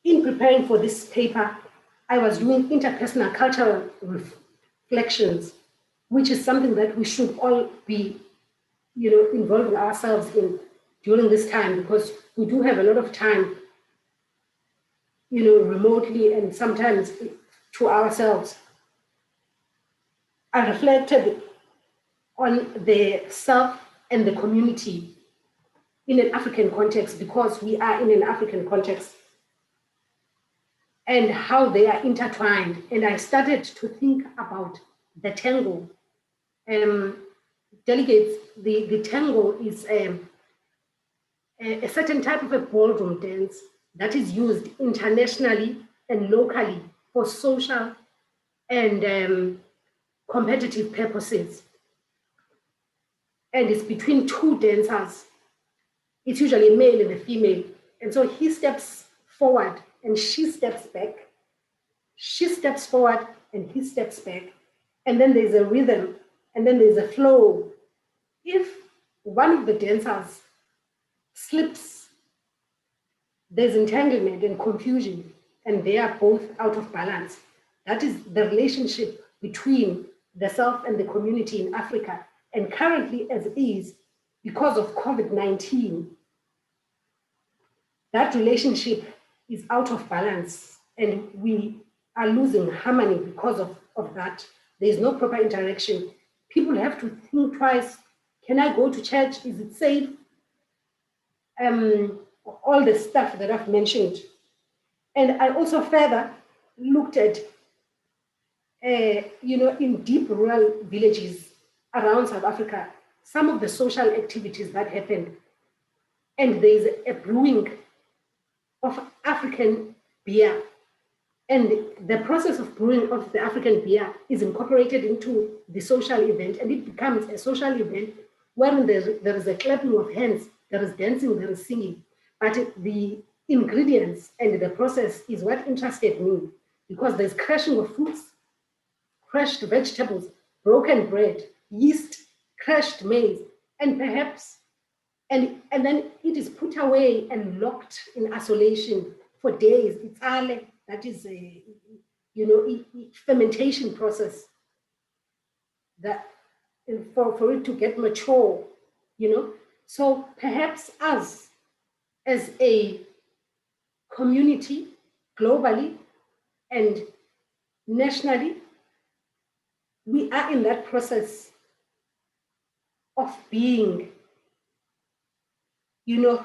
in preparing for this paper, I was doing interpersonal cultural reflections, which is something that we should all be involving ourselves in during this time, because we do have a lot of time, remotely and sometimes to ourselves. I reflected on the self and the community in an African context, because we are in an African context, and how they are intertwined. And I started to think about the tango. Delegates, the tango is a certain type of a ballroom dance that is used internationally and locally for social and competitive purposes. And it's between two dancers. It's usually a male and a female. And so he steps forward and she steps back. She steps forward and he steps back. And then there's a rhythm and then there's a flow. If one of the dancers slips, there's entanglement and confusion, and they are both out of balance. That is the relationship between the self and the community in Africa. And currently, as it is, because of COVID-19, that relationship is out of balance, and we are losing harmony because of that. There is no proper interaction. People have to think twice. Can I go to church? Is it safe? All the stuff that I've mentioned. And I also further looked at in deep rural villages around South Africa, some of the social activities that happened, and there's a brewing of African beer. And the process of brewing of the African beer is incorporated into the social event, and it becomes a social event wherein there is a clapping of hands, there is dancing, there is singing. But the ingredients and the process is what interested me, because there's crushing of fruits, crushed vegetables, broken bread, yeast, crushed maize, and perhaps, and then it is put away and locked in isolation for days. It's ale, that is a, fermentation process that for it to get mature, So perhaps us as a community, globally and nationally, we are in that process of being,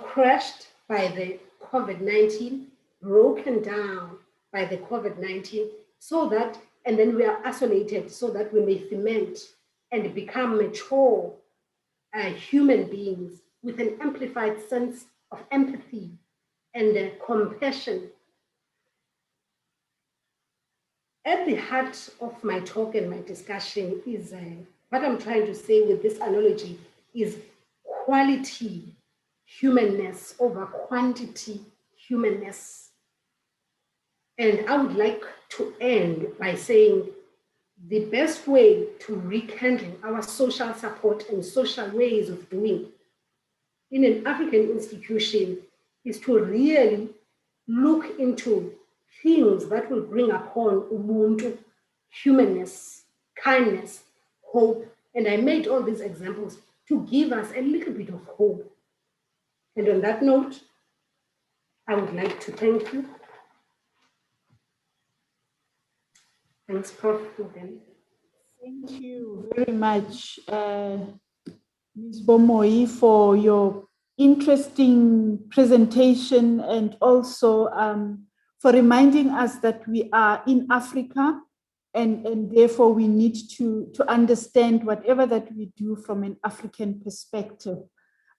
crushed by the COVID-19, broken down by the COVID-19, so that, and then we are isolated so that we may ferment and become mature human beings with an amplified sense of empathy and compassion. At the heart of my talk and my discussion is what I'm trying to say with this analogy is quality humanness over quantity humanness. And I would like to end by saying the best way to rekindle our social support and social ways of doing in an African institution is to really look into things that will bring upon ubuntu, humanness, kindness, hope. And I made all these examples to give us a little bit of hope. And on that note, I would like to thank you. Thanks, Prof. Thank you very much, Ms. Bomoi, for your interesting presentation, and also for reminding us that we are in Africa, and therefore we need to understand whatever that we do from an African perspective.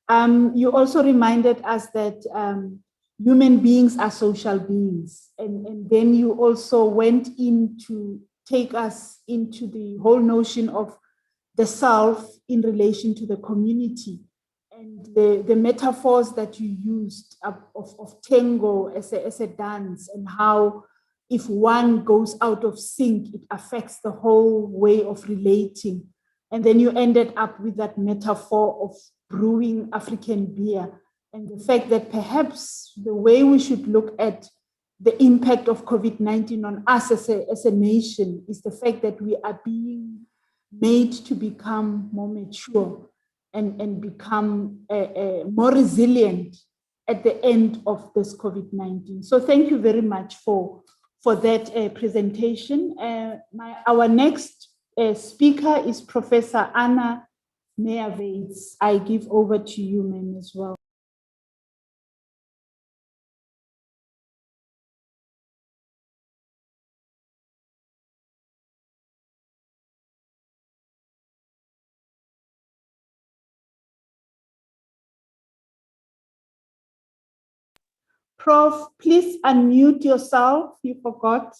You also reminded us that human beings are social beings, and then you also went in to take us into the whole notion of the self in relation to the community, and the metaphors that you used of tango as a dance, and how if one goes out of sync, it affects the whole way of relating. And then you ended up with that metaphor of brewing African beer, and the fact that perhaps the way we should look at the impact of COVID-19 on us as a nation is the fact that we are being made to become more mature and become more resilient at the end of this COVID-19. So thank you very much for that presentation. Our next speaker is Professor Anna Meerwaits. I give over to you, ma'am, as well. Prof, please unmute yourself. You forgot.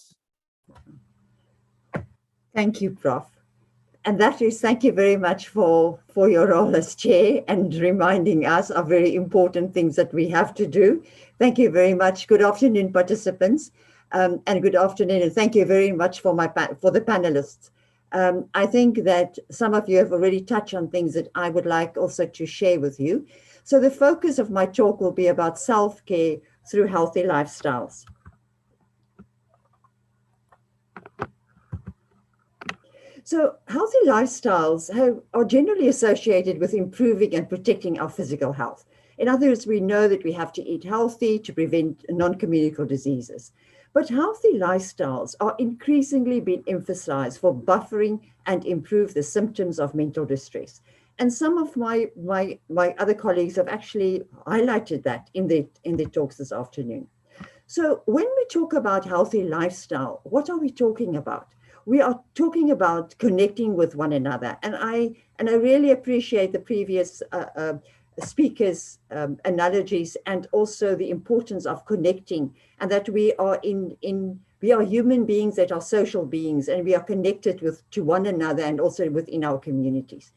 Thank you, Prof. And that is, thank you very much for your role as chair and reminding us of very important things that we have to do. Thank you very much. Good afternoon, participants, and good afternoon, and thank you very much for the panelists. I think that some of you have already touched on things that I would like also to share with you. So the focus of my talk will be about self-care through healthy lifestyles. So healthy lifestyles are generally associated with improving and protecting our physical health. In other words, we know that we have to eat healthy to prevent non-communicable diseases. But healthy lifestyles are increasingly being emphasized for buffering and improve the symptoms of mental distress. And some of my other colleagues have actually highlighted that in their talks this afternoon. So when we talk about healthy lifestyle, what are we talking about? we are talking about connecting with one another. And I really appreciate the previous speakers' analogies, and also the importance of connecting, and that we are we are human beings that are social beings, and we are connected to one another and also within our communities.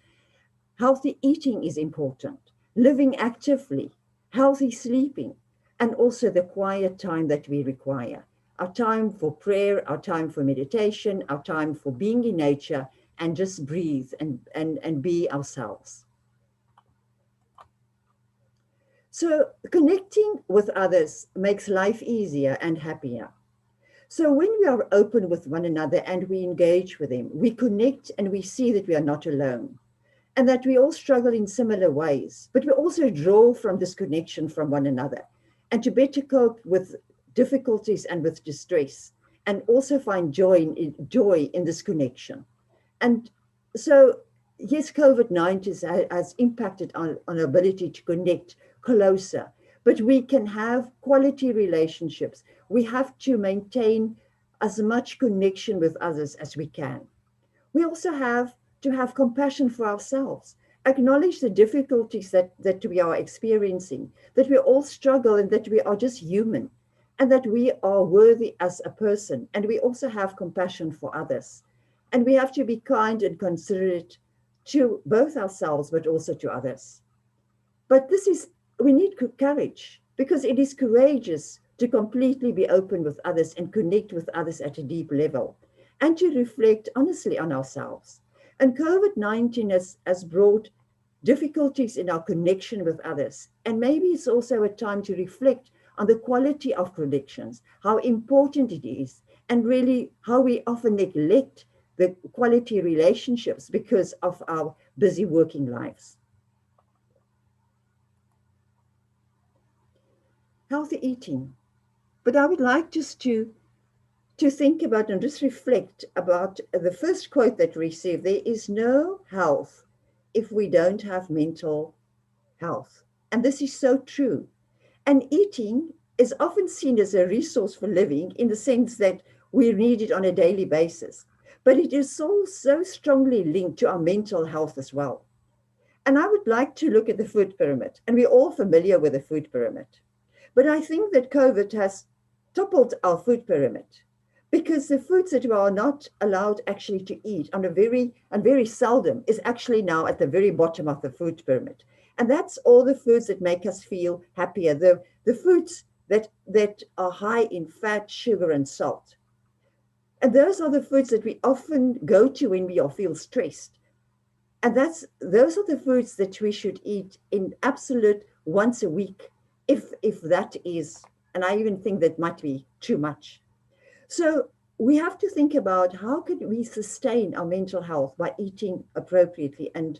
Healthy eating is important, living actively, healthy sleeping, and also the quiet time that we require. Our time for prayer, our time for meditation, our time for being in nature, and just breathe and be ourselves. So connecting with others makes life easier and happier. So when we are open with one another and we engage with them, we connect and we see that we are not alone, and that we all struggle in similar ways, but we also draw from this connection from one another, and to better cope with difficulties and with distress, and also find joy in this connection. And so, yes, COVID-19 has impacted on our ability to connect closer, but we can have quality relationships. We have to maintain as much connection with others as we can. We also have to have compassion for ourselves, acknowledge the difficulties that we are experiencing, that we all struggle, and that we are just human, and that we are worthy as a person. And we also have compassion for others. And we have to be kind and considerate to both ourselves, but also to others. But we need courage, because it is courageous to completely be open with others and connect with others at a deep level, and to reflect honestly on ourselves. And COVID-19 has brought difficulties in our connection with others. And maybe it's also a time to reflect on the quality of connections, how important it is, and really how we often neglect the quality relationships because of our busy working lives. Healthy eating. But I would like just to think about and just reflect about the first quote that we received. There is no health if we don't have mental health. And this is so true. And eating is often seen as a resource for living, in the sense that we need it on a daily basis. But it is so strongly linked to our mental health as well. And I would like to look at the food pyramid. And we're all familiar with the food pyramid. But I think that COVID has toppled our food pyramid, because the foods that we are not allowed actually to eat very seldom is actually now at the very bottom of the food pyramid. And that's all the foods that make us feel happier, the foods that are high in fat, sugar, and salt. And those are the foods that we often go to when we feel stressed. And those are the foods that we should eat in absolute once a week, if that is, and I even think that might be too much. So we have to think about how can we sustain our mental health by eating appropriately, and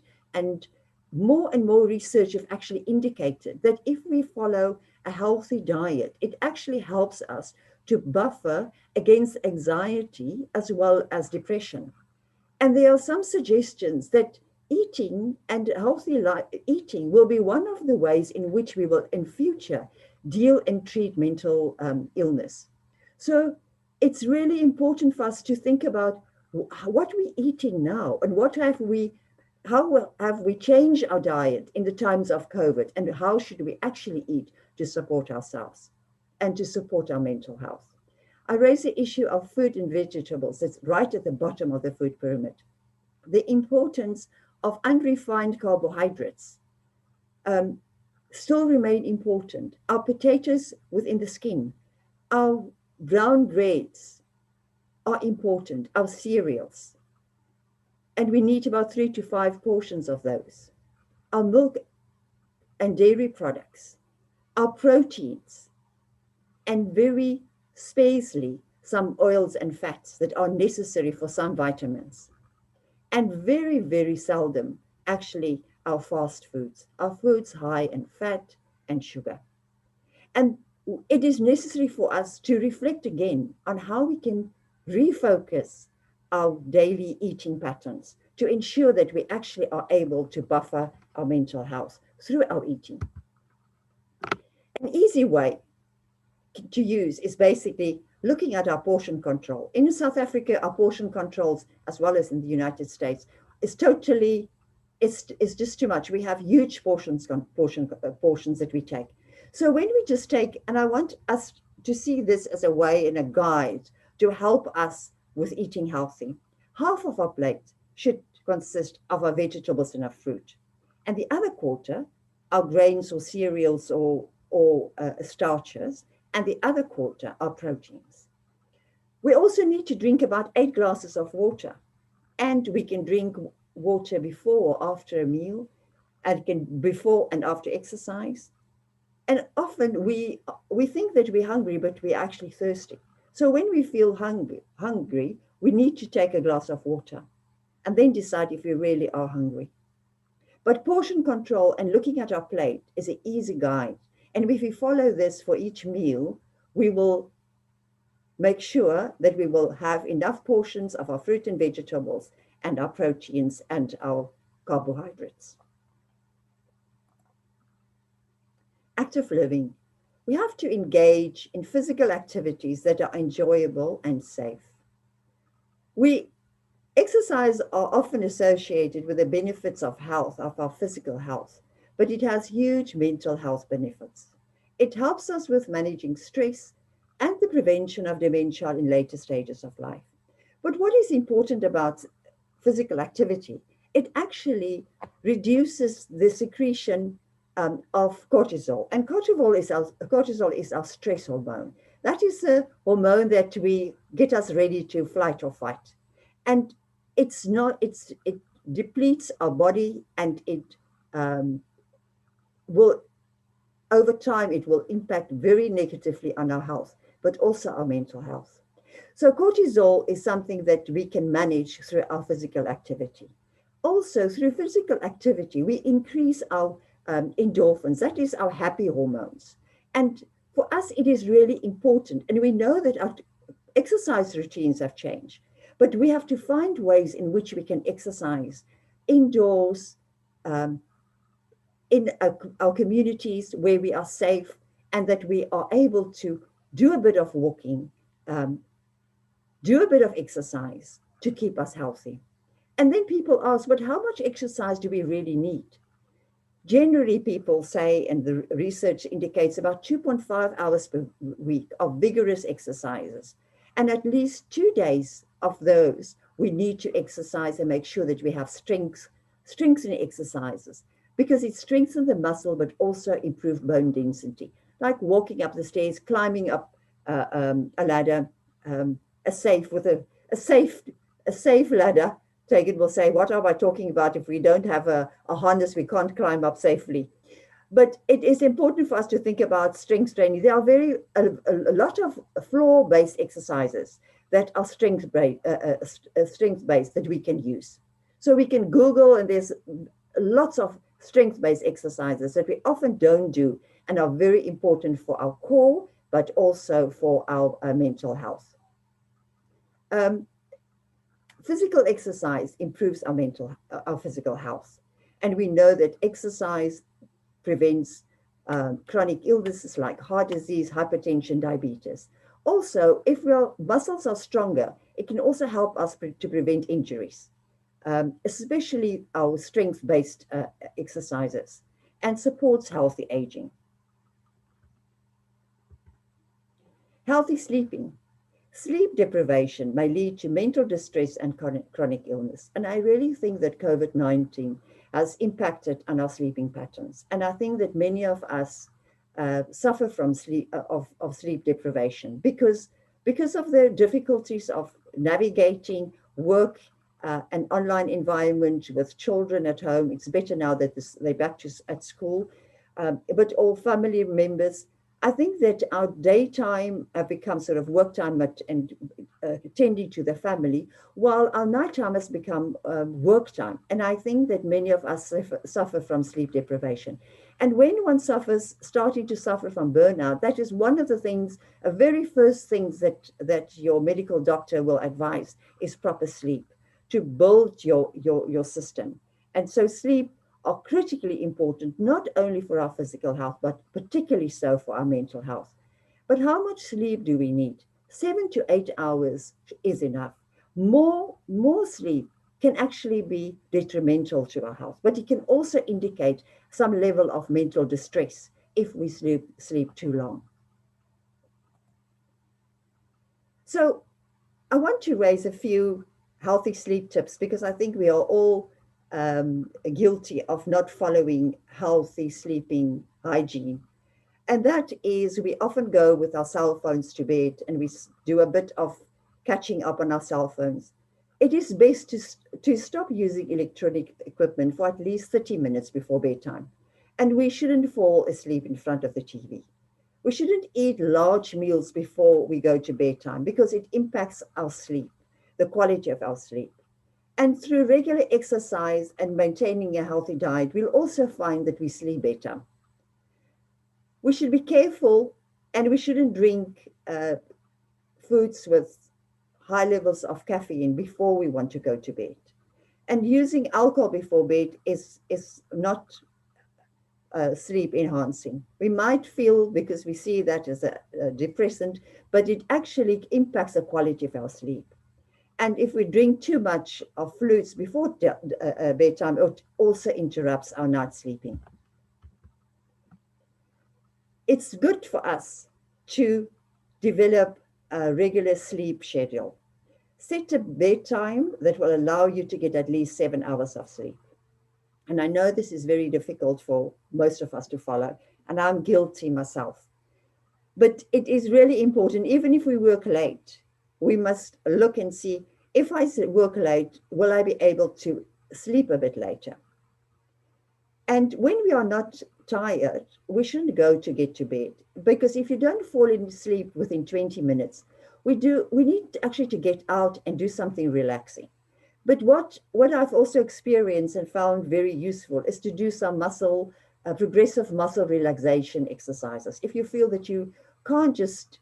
more research have actually indicated that if we follow a healthy diet, it actually helps us to buffer against anxiety as well as depression. And there are some suggestions that eating and healthy eating will be one of the ways in which we will in future deal and treat mental illness. So it's really important for us to think about what we're eating now, and how have we changed our diet in the times of COVID, and how should we actually eat to support ourselves and to support our mental health. I raise the issue of fruit and vegetables. That's right at the bottom of the food pyramid. The importance of unrefined carbohydrates still remain important. Our potatoes within the skin, our brown breads are important, our cereals, and we need about 3 to 5 portions of those. Our milk and dairy products, our proteins, and very sparsely some oils and fats that are necessary for some vitamins. And very, very seldom actually our fast foods, our foods high in fat and sugar. And it is necessary for us to reflect again on how we can refocus our daily eating patterns to ensure that we actually are able to buffer our mental health through our eating. An easy way to use is basically looking at our portion control. In South Africa, our portion controls, as well as in the United States, is totally, it's just too much. We have huge portions that we take. So when we just take, and I want us to see this as a way and a guide to help us with eating healthy. Half of our plate should consist of our vegetables and our fruit. And the other quarter, our grains or cereals or starches, and the other quarter are proteins. We also need to drink about 8 glasses of water, and we can drink water before or after a meal, and before and after exercise. And often we think that we're hungry, but we're actually thirsty. So when we feel hungry, we need to take a glass of water and then decide if we really are hungry. But portion control and looking at our plate is an easy guide. And if we follow this for each meal, we will make sure that we will have enough portions of our fruit and vegetables and our proteins and our carbohydrates. Active living. We have to engage in physical activities that are enjoyable and safe. Exercise are often associated with the benefits of health, of our physical health, but it has huge mental health benefits. It helps us with managing stress and the prevention of dementia in later stages of life. But what is important about physical activity? It actually reduces the secretion of cortisol. And cortisol is our stress hormone. That is a hormone that we get us ready to flight or fight. And it depletes our body, and it will, over time, it will impact very negatively on our health, but also our mental health. So cortisol is something that we can manage through our physical activity. Also, through physical activity, we increase our endorphins, that is our happy hormones. And for us, it is really important. And we know that our exercise routines have changed, but we have to find ways in which we can exercise indoors, in our communities where we are safe, and that we are able to do a bit of walking, do a bit of exercise to keep us healthy. And then people ask, but how much exercise do we really need? Generally, people say, and the research indicates, about 2.5 hours per week of vigorous exercises. And at least 2 days of those, we need to exercise and make sure that we have strengthening exercises, because it strengthens the muscle, but also improves bone density, like walking up the stairs, climbing up a ladder, a safe ladder. Tegan will say, what am I talking about? If we don't have a harness, we can't climb up safely. But it is important for us to think about strength training. There are a lot of floor-based exercises that are strength-based that we can use. So we can Google, and there's lots of strength-based exercises that we often don't do and are very important for our core, but also for our mental health. Physical exercise improves our physical health. And we know that exercise prevents chronic illnesses like heart disease, hypertension, diabetes. Also, if our muscles are stronger, it can also help us to prevent injuries, especially our strength-based exercises, and supports healthy aging. Healthy sleeping. Sleep deprivation may lead to mental distress and chronic illness. And I really think that COVID-19 has impacted on our sleeping patterns. And I think that many of us suffer from sleep deprivation because of the difficulties of navigating work, an online environment with children at home. It's better now that they're back at school, but all family members. I think that our daytime have become sort of work time and tending to the family, while our nighttime has become work time. And I think that many of us suffer from sleep deprivation. And when one starting to suffer from burnout, that is one of the things, very first things that your medical doctor will advise is proper sleep to build your system. And so sleep are critically important, not only for our physical health, but particularly so for our mental health. But how much sleep do we need? 7 to 8 hours is enough. More sleep can actually be detrimental to our health, but it can also indicate some level of mental distress if we sleep too long. So I want to raise a few healthy sleep tips because I think we are all guilty of not following healthy sleeping hygiene. And that is, we often go with our cell phones to bed and we do a bit of catching up on our cell phones. It is best to stop using electronic equipment for at least 30 minutes before bedtime. And we shouldn't fall asleep in front of the TV. We shouldn't eat large meals before we go to bedtime because it impacts our sleep, the quality of our sleep. And through regular exercise and maintaining a healthy diet, we'll also find that we sleep better. We should be careful and we shouldn't drink foods with high levels of caffeine before we want to go to bed. And using alcohol before bed is not sleep enhancing. We might feel, because we see that as a depressant, but it actually impacts the quality of our sleep. And if we drink too much of fluids before bedtime, it also interrupts our night sleeping. It's good for us to develop a regular sleep schedule. Set a bedtime that will allow you to get at least 7 hours of sleep. And I know this is very difficult for most of us to follow, and I'm guilty myself. But it is really important, even if we work late, we must look and see, if I work late, will I be able to sleep a bit later? And when we are not tired, we shouldn't go to get to bed, because if you don't fall asleep within 20 minutes, we need actually to get out and do something relaxing. But what I've also experienced and found very useful is to do some progressive muscle relaxation exercises. If you feel that you can't just,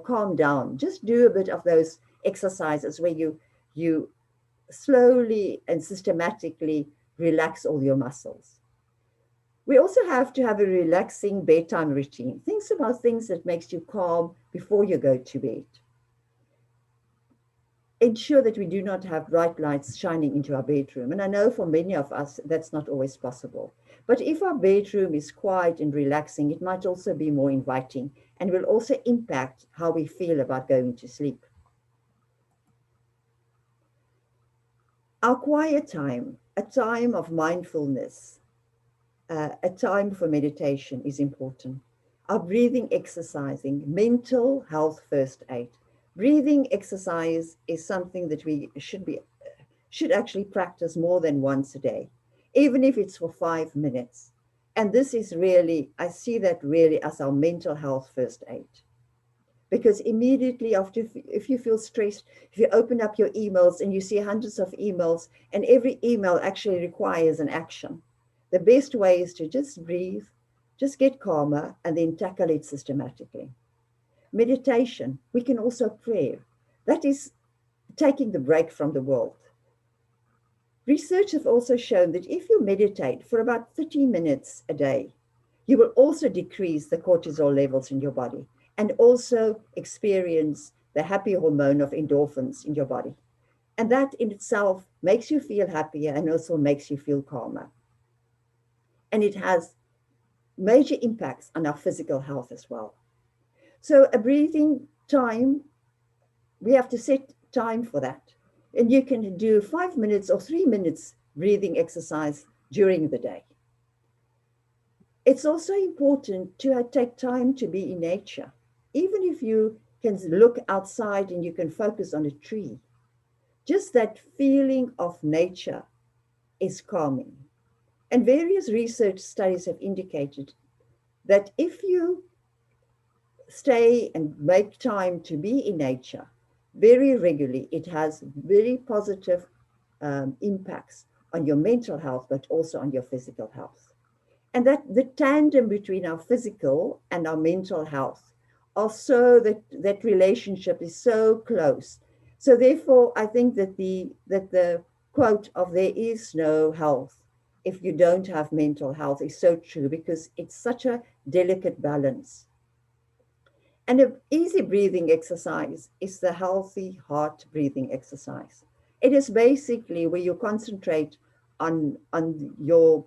calm down, just do a bit of those exercises where you slowly and systematically relax all your muscles. We also have to have a relaxing bedtime routine. Think about things that makes you calm before you go to bed. Ensure that we do not have bright lights shining into our bedroom. And I know for many of us, that's not always possible. But if our bedroom is quiet and relaxing, it might also be more inviting and will also impact how we feel about going to sleep. Our quiet time, a time of mindfulness, a time for meditation is important. Our breathing, exercising, mental health first aid. Breathing exercise is something that we should actually practice more than once a day, even if it's for 5 minutes. And this is really, I see that really as our mental health first aid. Because immediately after, if you feel stressed, if you open up your emails and you see hundreds of emails, and every email actually requires an action, the best way is to just breathe, just get calmer, and then tackle it systematically. Meditation, we can also pray. That is taking the break from the world. Research has also shown that if you meditate for about 30 minutes a day, you will also decrease the cortisol levels in your body and also experience the happy hormone of endorphins in your body. And that in itself makes you feel happier and also makes you feel calmer. And it has major impacts on our physical health as well. So a breathing time, we have to set time for that. And you can do 5 minutes or 3 minutes breathing exercise during the day. It's also important to take time to be in nature. Even if you can look outside and you can focus on a tree, just that feeling of nature is calming. And various research studies have indicated that if you stay and make time to be in nature very regularly, it has very positive impacts on your mental health, but also on your physical health. And that the tandem between our physical and our mental health are so that relationship is so close. So therefore, I think that the quote of "there is no health if you don't have mental health" is so true, because it's such a delicate balance. And an easy breathing exercise is the healthy heart breathing exercise. It is basically where you concentrate on your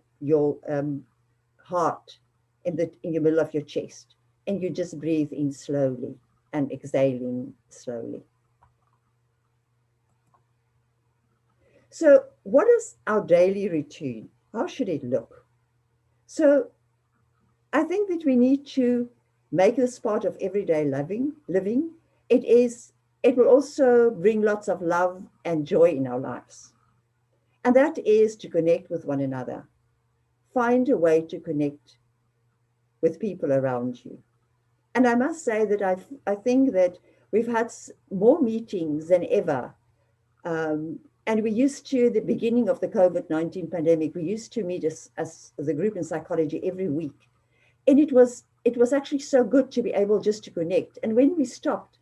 heart in the middle of your chest, and you just breathe in slowly and exhaling slowly. So what is our daily routine? How should it look? So I think that we need to make this part of everyday living. It will also bring lots of love and joy in our lives. And that is to connect with one another. Find a way to connect with people around you. And I must say that I think that we've had more meetings than ever. And we used to, at the beginning of the COVID-19 pandemic, we used to meet as the group in psychology every week. And it was actually so good to be able just to connect. And when we stopped,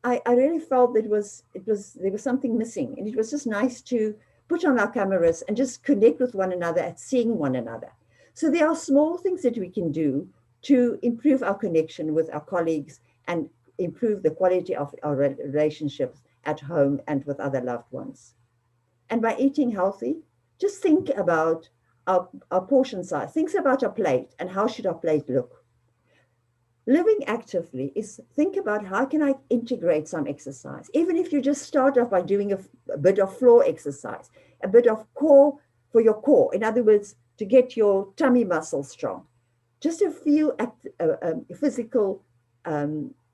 I really felt that there was something missing. And it was just nice to put on our cameras and just connect with one another and seeing one another. So there are small things that we can do to improve our connection with our colleagues and improve the quality of our relationships at home and with other loved ones. And by eating healthy, just think about our portion size. Think about our plate and how should our plate look. Living actively is think about how can I integrate some exercise. Even if you just start off by doing a bit of floor exercise, a bit of core for your core. In other words, to get your tummy muscles strong. Just a few physical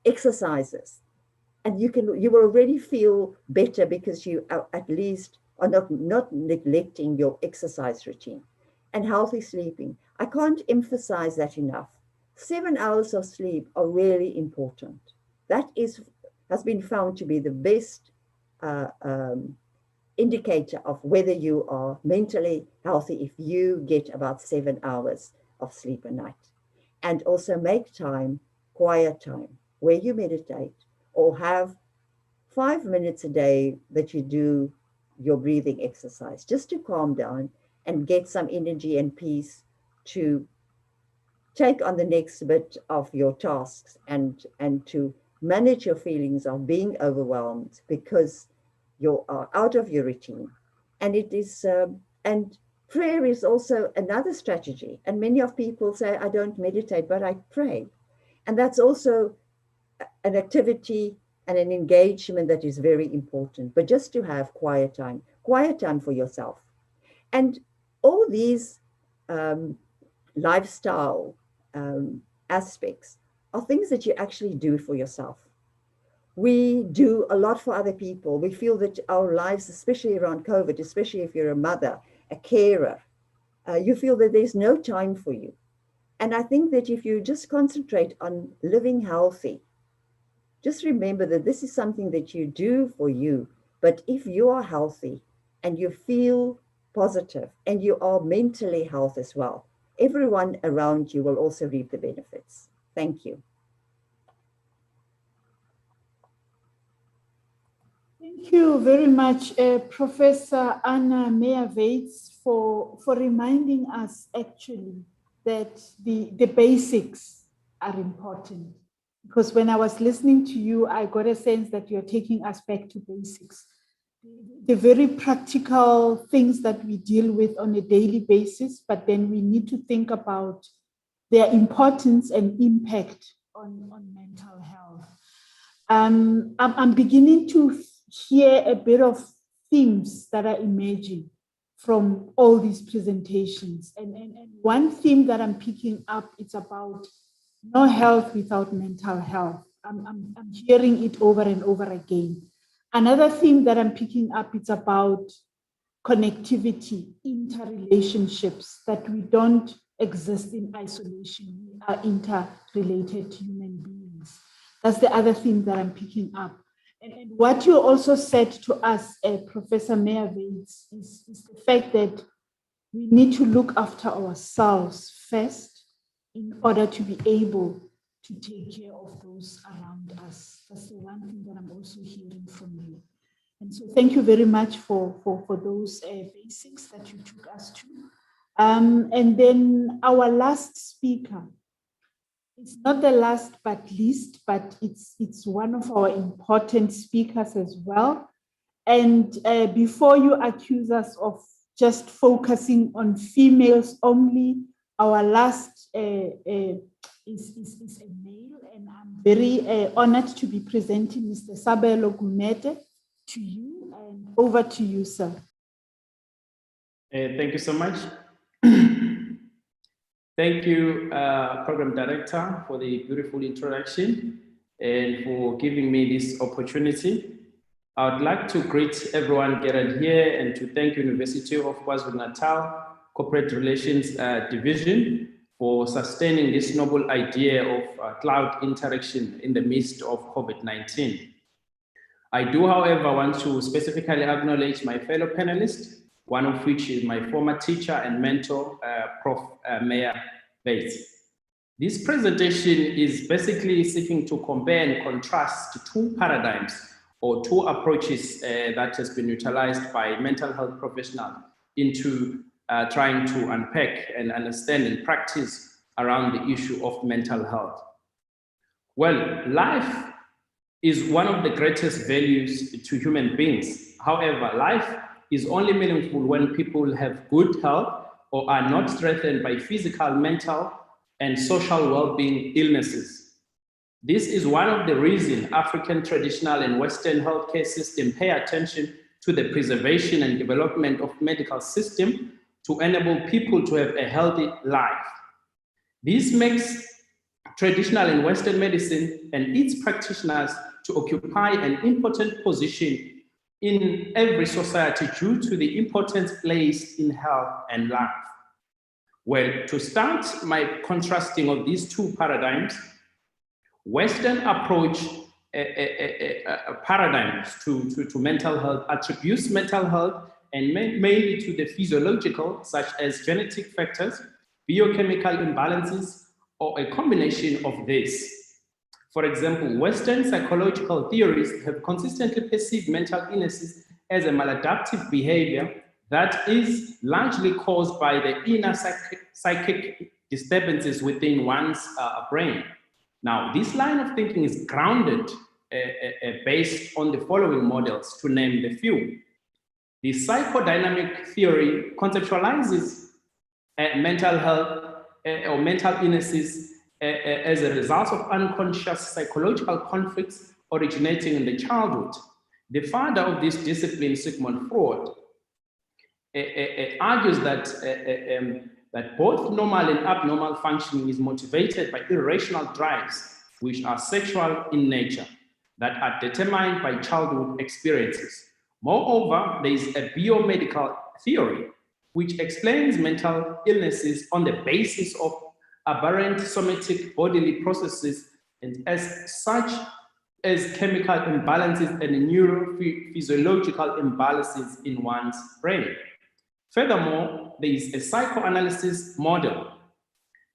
exercises. And you will already feel better because you are at least are not neglecting your exercise routine. And healthy sleeping. I can't emphasize that enough. 7 hours of sleep are really important. That has been found to be the best indicator of whether you are mentally healthy if you get about 7 hours of sleep a night. And also make time, quiet time, where you meditate or have 5 minutes a day that you do your breathing exercise just to calm down and get some energy and peace to take on the next bit of your tasks and to manage your feelings of being overwhelmed because you are out of your routine. And it is, and prayer is also another strategy. And many of people say, I don't meditate, but I pray. And that's also an activity and an engagement that is very important, but just to have quiet time for yourself. And all these lifestyle aspects are things that you actually do for yourself. We do a lot for other people. We feel that our lives, especially around COVID, especially if you're a mother, a carer, you feel that there's no time for you. And I think that if you just concentrate on living healthy, just remember that this is something that you do for you. But if you are healthy and you feel positive and you are mentally healthy as well, everyone around you will also reap the benefits. Thank you. Thank you very much, Professor Anna Meyer-Waits, for reminding us actually that the basics are important. Because when I was listening to you, I got a sense that you're taking us back to basics. The very practical things that we deal with on a daily basis, but then we need to think about their importance and impact on mental health. I'm beginning to hear a bit of themes that are emerging from all these presentations. And one theme that I'm picking up, it's about no health without mental health. I'm hearing it over and over again. Another theme that I'm picking up, it's about connectivity, interrelationships, that we don't exist in isolation. We are interrelated human beings. That's the other theme that I'm picking up. And what you also said to us, Professor Meyer-Waits, is the fact that we need to look after ourselves first in order to be able to take care of those around us. That's the one thing that I'm also hearing from you. And so thank you very much for those basics that you took us to. And then our last speaker, It's not the last but least, but it's one of our important speakers as well. And before you accuse us of just focusing on females only, our last is a male, and I'm very honored to be presenting Mr. Sabelo Gumede to you, and over to you, sir. Thank you so much. Thank you, Program Director, for the beautiful introduction and for giving me this opportunity. I would like to greet everyone gathered here and to thank University of KwaZulu-Natal Corporate Relations Division for sustaining this noble idea of cloud interaction in the midst of COVID-19. I do, however, want to specifically acknowledge my fellow panelists, one of which is my former teacher and mentor, Prof. Meyer Bates. This presentation is basically seeking to compare and contrast two paradigms or two approaches that has been utilized by mental health professionals into trying to unpack and understand and practice around the issue of mental health. Well, life is one of the greatest values to human beings. However, life is only meaningful when people have good health or are not threatened by physical, mental, and social well-being illnesses. This is one of the reasons African traditional and Western healthcare systems pay attention to the preservation and development of medical system to enable people to have a healthy life. This makes traditional and Western medicine and its practitioners to occupy an important position in every society due to the importance placed in health and life. Well, to start my contrasting of these two paradigms, Western approach paradigms to mental health attributes mental health and mainly to the physiological, such as genetic factors, biochemical imbalances, or a combination of this. For example, Western psychological theories have consistently perceived mental illnesses as a maladaptive behavior that is largely caused by the inner psychic disturbances within one's brain. Now, this line of thinking is grounded based on the following models, to name the few. The psychodynamic theory conceptualizes mental health or mental illnesses as a result of unconscious psychological conflicts originating in the childhood. The founder of this discipline, Sigmund Freud, argues that both normal and abnormal functioning is motivated by irrational drives, which are sexual in nature, that are determined by childhood experiences. Moreover, there is a biomedical theory which explains mental illnesses on the basis of aberrant somatic bodily processes, and as such as chemical imbalances and neurophysiological imbalances in one's brain. Furthermore, there is a psychoanalysis model.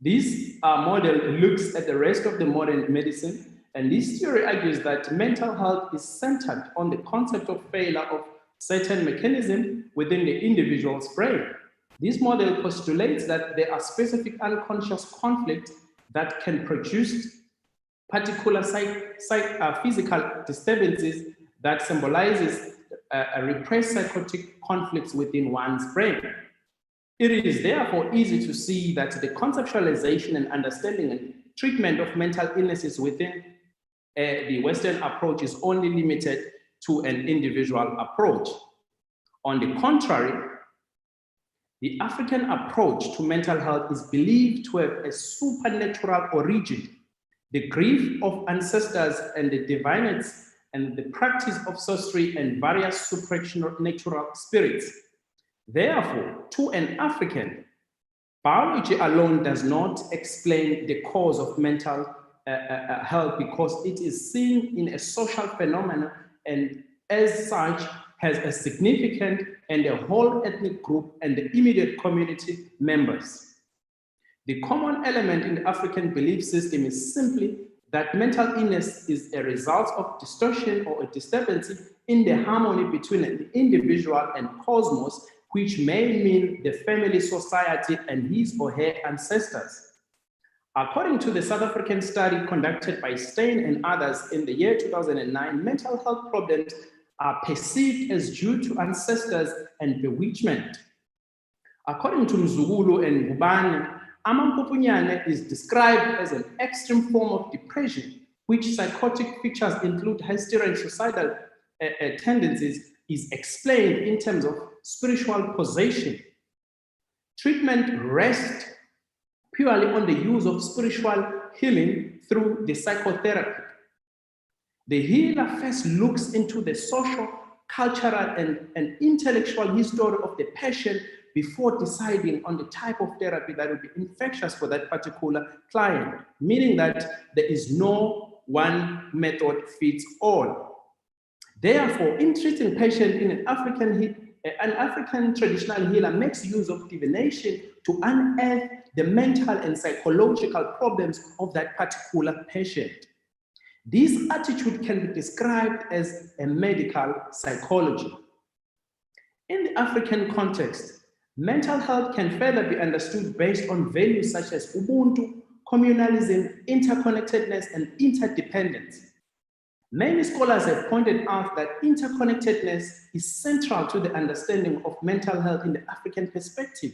This model looks at the rest of the modern medicine, and this theory argues that mental health is centered on the concept of failure of certain mechanisms within the individual's brain. This model postulates that there are specific unconscious conflicts that can produce particular physical disturbances that symbolizes a repressed psychotic conflicts within one's brain. It is therefore easy to see that the conceptualization and understanding and treatment of mental illnesses within the Western approach is only limited to an individual approach. On the contrary, the African approach to mental health is believed to have a supernatural origin. The grief of ancestors and the divinities and the practice of sorcery and various supernatural spirits. Therefore, to an African, biology alone does not explain the cause of mental health because it is seen in a social phenomenon and as such has a significant and a whole ethnic group and the immediate community members. The common element in the African belief system is simply that mental illness is a result of distortion or a disturbance in the harmony between the individual and cosmos, which may mean the family, society, and his or her ancestors. According to the South African study conducted by Stein and others in the year 2009, mental health problems are perceived as due to ancestors and bewitchment. According to Mzukulu and Ngubane, Amampupunyane is described as an extreme form of depression, which psychotic features include hysteria and suicidal tendencies, is explained in terms of spiritual possession. Treatment rests purely on the use of spiritual healing through the psychotherapy. The healer first looks into the social, cultural, and intellectual history of the patient before deciding on the type of therapy that will be infectious for that particular client, meaning that there is no one method fits all. Therefore, in treating patient in an African traditional healer makes use of divination to unearth the mental and psychological problems of that particular patient. This attitude can be described as a medical psychology. In the African context, mental health can further be understood based on values such as Ubuntu, communalism, interconnectedness, and interdependence. Many scholars have pointed out that interconnectedness is central to the understanding of mental health in the African perspective.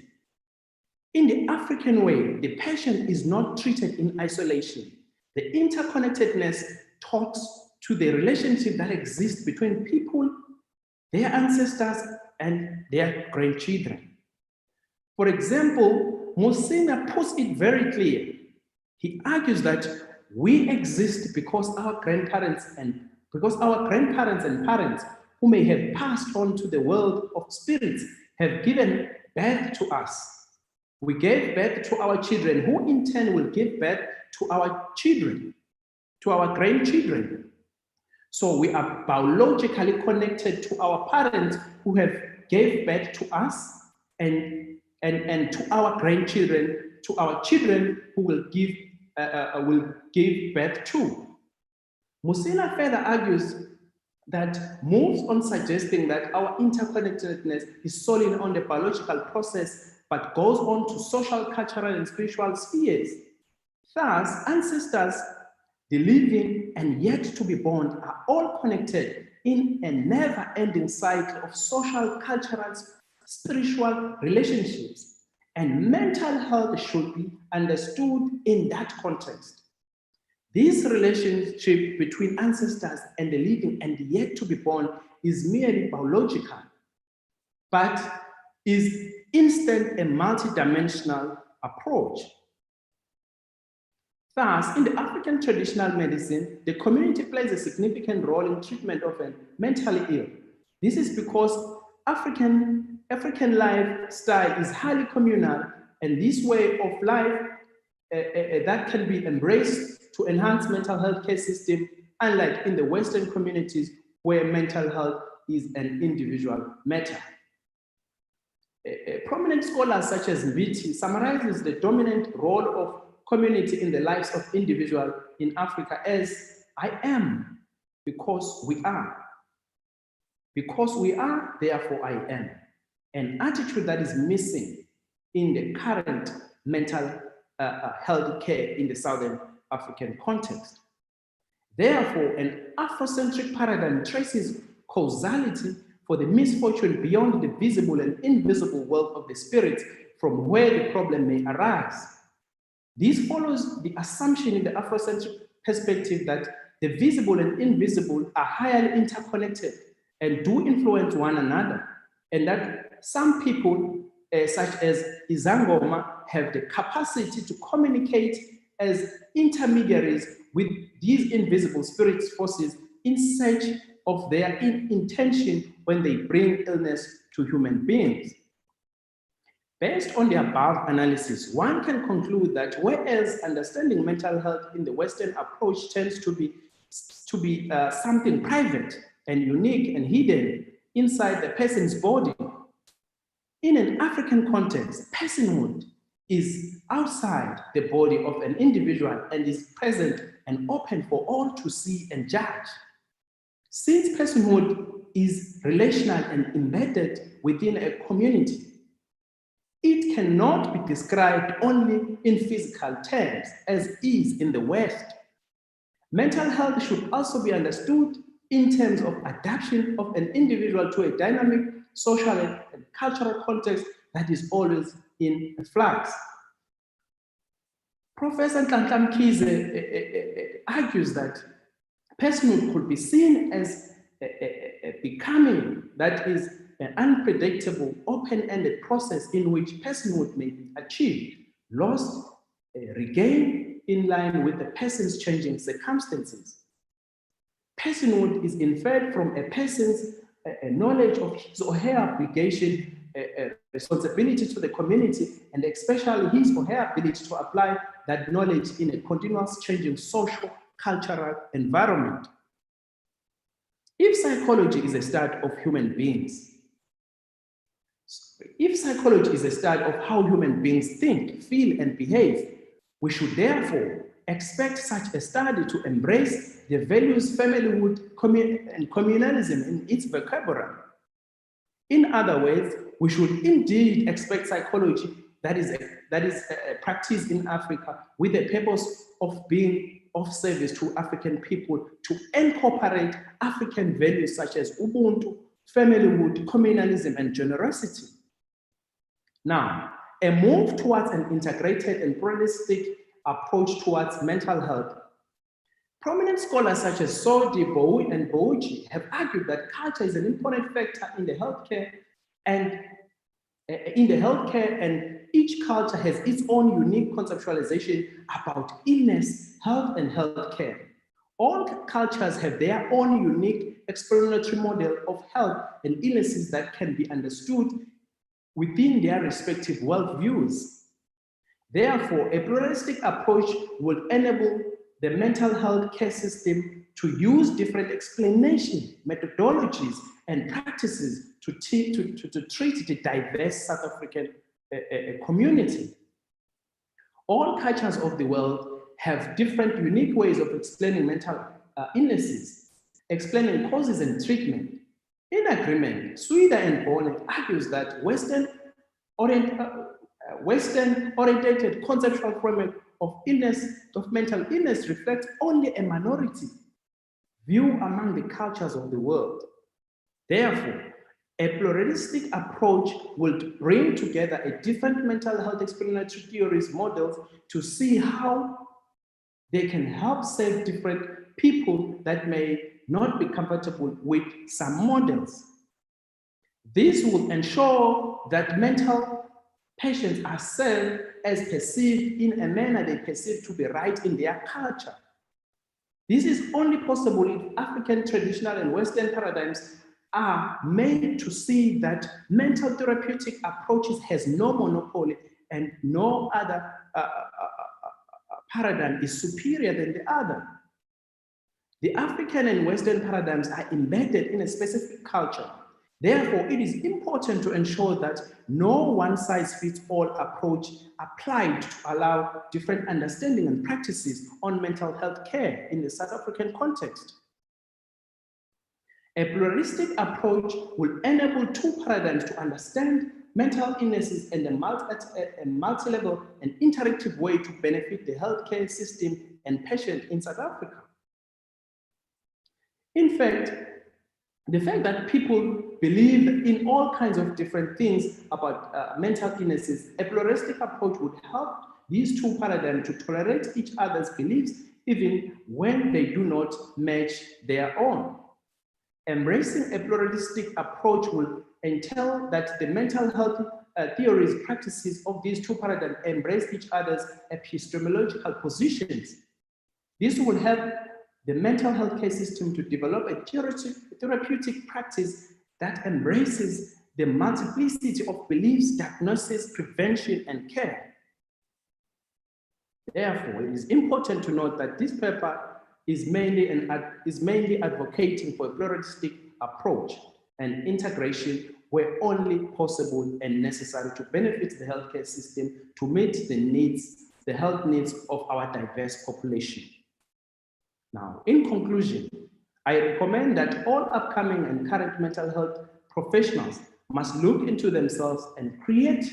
In the African way, the patient is not treated in isolation. The interconnectedness talks to the relationship that exists between people, their ancestors, and their grandchildren. For example, Musina puts it very clear. He argues that we exist because our grandparents and parents who may have passed on to the world of spirits have given birth to us. We gave birth to our children, who in turn will give birth to our children, to our grandchildren. So we are biologically connected to our parents who have gave birth to us, and to our grandchildren, to our children who will give birth to. Musina further argues that moves on suggesting that our interconnectedness is solely on the biological process, but goes on to social, cultural, and spiritual spheres. Thus, ancestors, the living and yet to be born are all connected in a never-ending cycle of social, cultural, spiritual relationships, and mental health should be understood in that context. This relationship between ancestors and the living and the yet to be born is merely biological, but is instant and multidimensional approach. Thus, in the African traditional medicine, the community plays a significant role in treatment of a mentally ill. This is because African lifestyle is highly communal, and this way of life that can be embraced to enhance mental health care system, unlike in the Western communities where mental health is an individual matter. Prominent scholars such as Mbiti summarizes the dominant role of community in the lives of individuals in Africa as I am because we are. Because we are, therefore I am. An attitude that is missing in the current mental health care in the Southern African context. Therefore, an Afrocentric paradigm traces causality for the misfortune beyond the visible and invisible world of the spirit from where the problem may arise. This follows the assumption in the Afrocentric perspective that the visible and invisible are highly interconnected and do influence one another, and that some people, such as Izangoma, have the capacity to communicate as intermediaries with these invisible spirit forces in search of their intention when they bring illness to human beings. Based on the above analysis, one can conclude that whereas understanding mental health in the Western approach tends to be something private and unique and hidden inside the person's body, in an African context, personhood is outside the body of an individual and is present and open for all to see and judge. Since personhood is relational and embedded within a community, It cannot be described only in physical terms, as is in the West. Mental health should also be understood in terms of adaptation of an individual to a dynamic social and cultural context that is always in flux. Professor Nhlanhla Mkhize argues that personhood could be seen as becoming, that is, an unpredictable, open-ended process in which personhood may be achieved, lost, regained in line with the person's changing circumstances. Personhood is inferred from a person's knowledge of his or her obligation, responsibility to the community, and especially his or her ability to apply that knowledge in a continuous changing social, cultural environment. If psychology is a study of human beings, if psychology is a study of how human beings think, feel, and behave, we should therefore expect such a study to embrace the values familyhood and communalism in its vocabulary. In other words, we should indeed expect psychology that is practiced in Africa with the purpose of being of service to African people to incorporate African values such as Ubuntu, familyhood, communalism, and generosity. Now, a move towards an integrated and pluralistic approach towards mental health. Prominent scholars such as Sodi, Bowie, and Boji have argued that culture is an important factor in the healthcare, and each culture has its own unique conceptualization about illness, health, and healthcare. All cultures have their own unique explanatory model of health and illnesses that can be understood within their respective worldviews. Therefore, a pluralistic approach will enable the mental health care system to use different explanation, methodologies, and practices to treat the diverse South African community. All cultures of the world have different unique ways of explaining mental illnesses, explaining causes and treatment. In agreement, Suida and Bonnet argues that Western-oriented conceptual framework of mental illness reflects only a minority view among the cultures of the world. Therefore, a pluralistic approach will bring together a different mental health explanatory theories models to see how they can help serve different people that may not be compatible with some models. This will ensure that mental patients are served as perceived in a manner they perceive to be right in their culture. This is only possible if African traditional and Western paradigms are made to see that mental therapeutic approaches has no monopoly and no other paradigm is superior than the other. The African and Western paradigms are embedded in a specific culture. Therefore, it is important to ensure that no one-size-fits-all approach applied to allow different understanding and practices on mental health care in the South African context. A pluralistic approach will enable two paradigms to understand mental illnesses in a multi-level and interactive way to benefit the healthcare system and patient in South Africa. In fact, the fact that people believe in all kinds of different things about mental illnesses, a pluralistic approach would help these two paradigms to tolerate each other's beliefs even when they do not match their own. Embracing a pluralistic approach will entail that the mental health theories, practices of these two paradigms embrace each other's epistemological positions. This will help the mental health care system to develop a therapeutic practice that embraces the multiplicity of beliefs, diagnosis, prevention, and care. Therefore, it is important to note that this paper is mainly advocating for a pluralistic approach and integration where only possible and necessary to benefit the healthcare system to meet the health needs of our diverse population. Now, in conclusion, I recommend that all upcoming and current mental health professionals must look into themselves and create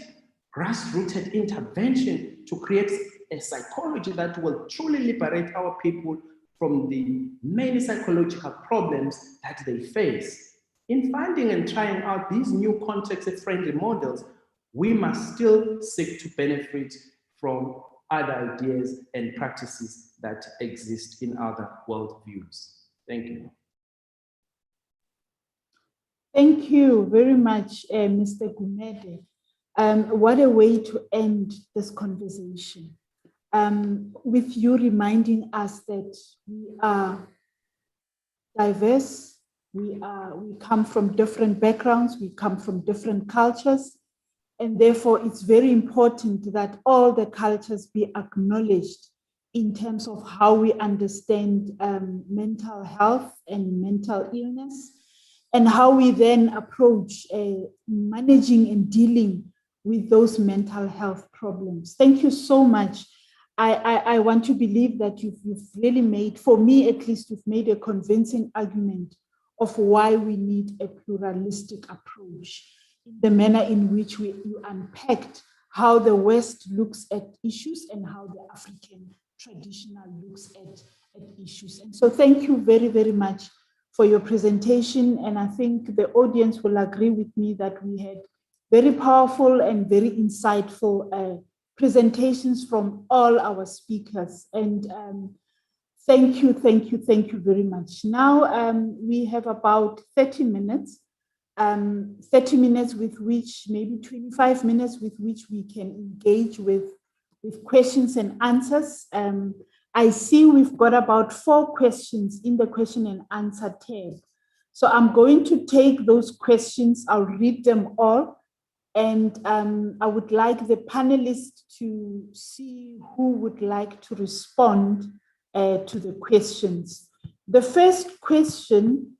grassrooted intervention to create a psychology that will truly liberate our people from the many psychological problems that they face. In finding and trying out these new context-friendly models, we must still seek to benefit from other ideas and practices that exist in other worldviews. Thank you. Thank you very much, Mr. Gumede. What a way to end this conversation. With you reminding us that we are diverse, we come from different backgrounds, we come from different cultures, and therefore it's very important that all the cultures be acknowledged in terms of how we understand mental health and mental illness, and how we then approach managing and dealing with those mental health problems. Thank you so much. I want to believe that you've really made, for me at least, you've made a convincing argument of why we need a pluralistic approach in the manner in which you unpacked how the West looks at issues and how the African traditional looks at issues. And so thank you very, very much for your presentation. And I think the audience will agree with me that we had very powerful and very insightful presentations from all our speakers. And thank you very much. Now we have about 30 minutes, 30 minutes with which, maybe 25 minutes with which we can engage with questions and answers. I see we've got about 4 questions in the question and answer tab. So I'm going to take those questions, I'll read them all, and I would like the panelists to see who would like to respond to the questions. The first question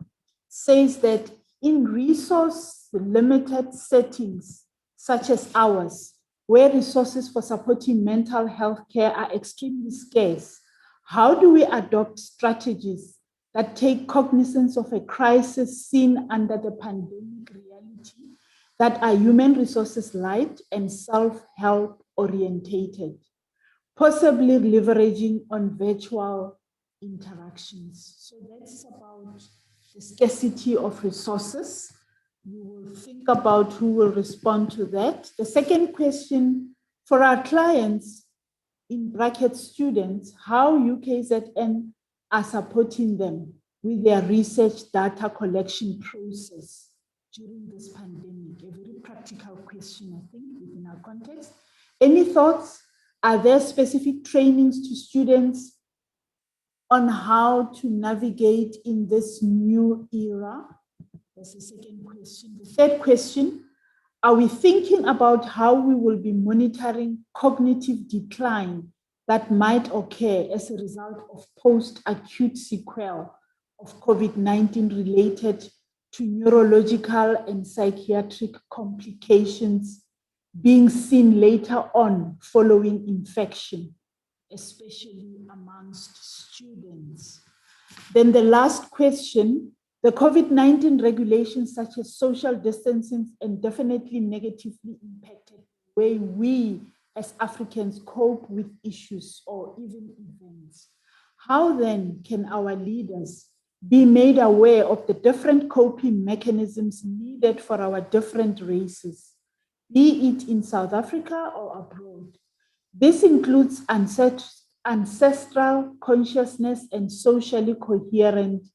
says that in resource-limited settings, such as ours, where resources for supporting mental health care are extremely scarce, how do we adopt strategies that take cognizance of a crisis seen under the pandemic reality that are human resources light and self-help orientated, possibly leveraging on virtual interactions? So that's about the scarcity of resources. You will think about who will respond to that. The second question, for our clients, in brackets students, how UKZN are supporting them with their research data collection process during this pandemic. A very practical question, I think, within our context. Any thoughts? Are there specific trainings to students on how to navigate in this new era? That's the second question. The third question, are we thinking about how we will be monitoring cognitive decline that might occur as a result of post-acute sequelae of COVID-19 related to neurological and psychiatric complications being seen later on following infection, especially amongst students? Then the last question, the COVID-19 regulations such as social distancing and definitely negatively impacted the way we as Africans cope with issues or even events. How then can our leaders be made aware of the different coping mechanisms needed for our different races, be it in South Africa or abroad? This includes ancestral consciousness and socially coherent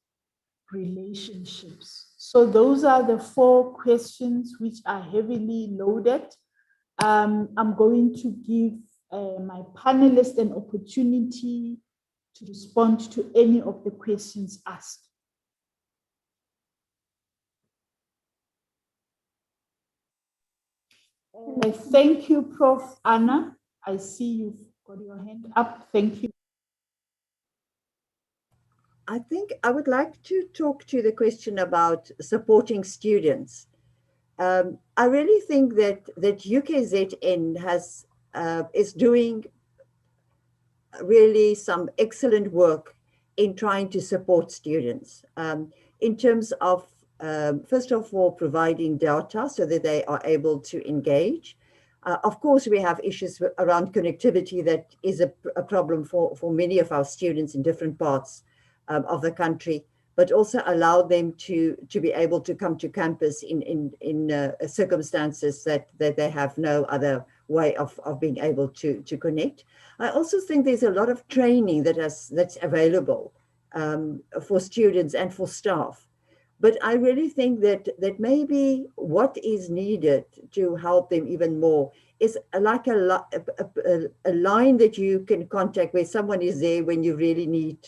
relationships. So those are the 4 questions which are heavily loaded. I'm going to give my panelists an opportunity to respond to any of the questions asked. Thank you, Prof. Anna. I see you've got your hand up. Thank you. I think I would like to talk to the question about supporting students. I really think that UKZN is doing really some excellent work in trying to support students in terms of, first of all, providing data so that they are able to engage. Of course, we have issues around connectivity that is a problem for many of our students in different parts of the country, but also allow them to be able to come to campus in circumstances that they have no other way of being able to connect. I also think there's a lot of training that's available for students and for staff. But I really think that maybe what is needed to help them even more is like a line that you can contact where someone is there when you really need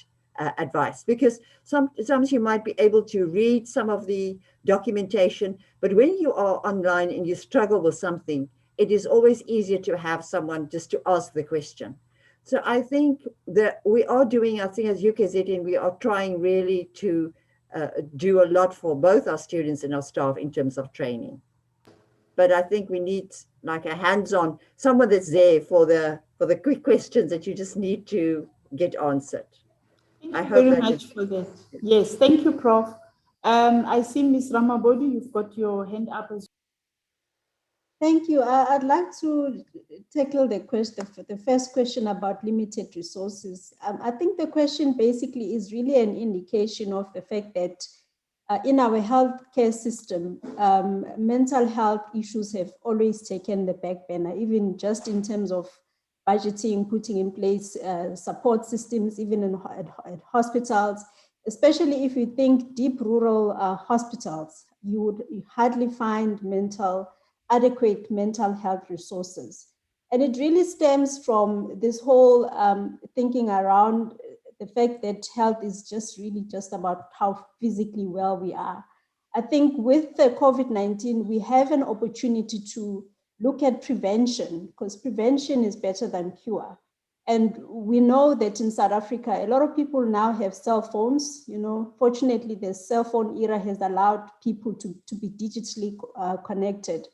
advice. Because sometimes you might be able to read some of the documentation, but when you are online and you struggle with something, it is always easier to have someone just to ask the question. So I think that we are doing, I think as UKZN, we are trying really to do a lot for both our students and our staff in terms of training. But I think we need like a hands-on, someone that's there for the quick questions that you just need to get answered. Thank you very much for that. Yes, thank you, Prof. I see Ms. Ramabodi, you've got your hand up as well. Thank you. I'd like to tackle the first question about limited resources. I think the question basically is really an indication of the fact that in our healthcare system, mental health issues have always taken the back burner, even just in terms of budgeting, putting in place support systems, even at hospitals, especially if you think deep rural hospitals, you would hardly find adequate mental health resources. And it really stems from this whole thinking around the fact that health is really just about how physically well we are. I think with the COVID-19, we have an opportunity to look at prevention, because prevention is better than cure. And we know that in South Africa, a lot of people now have cell phones. Fortunately, the cell phone era has allowed people to be digitally connected.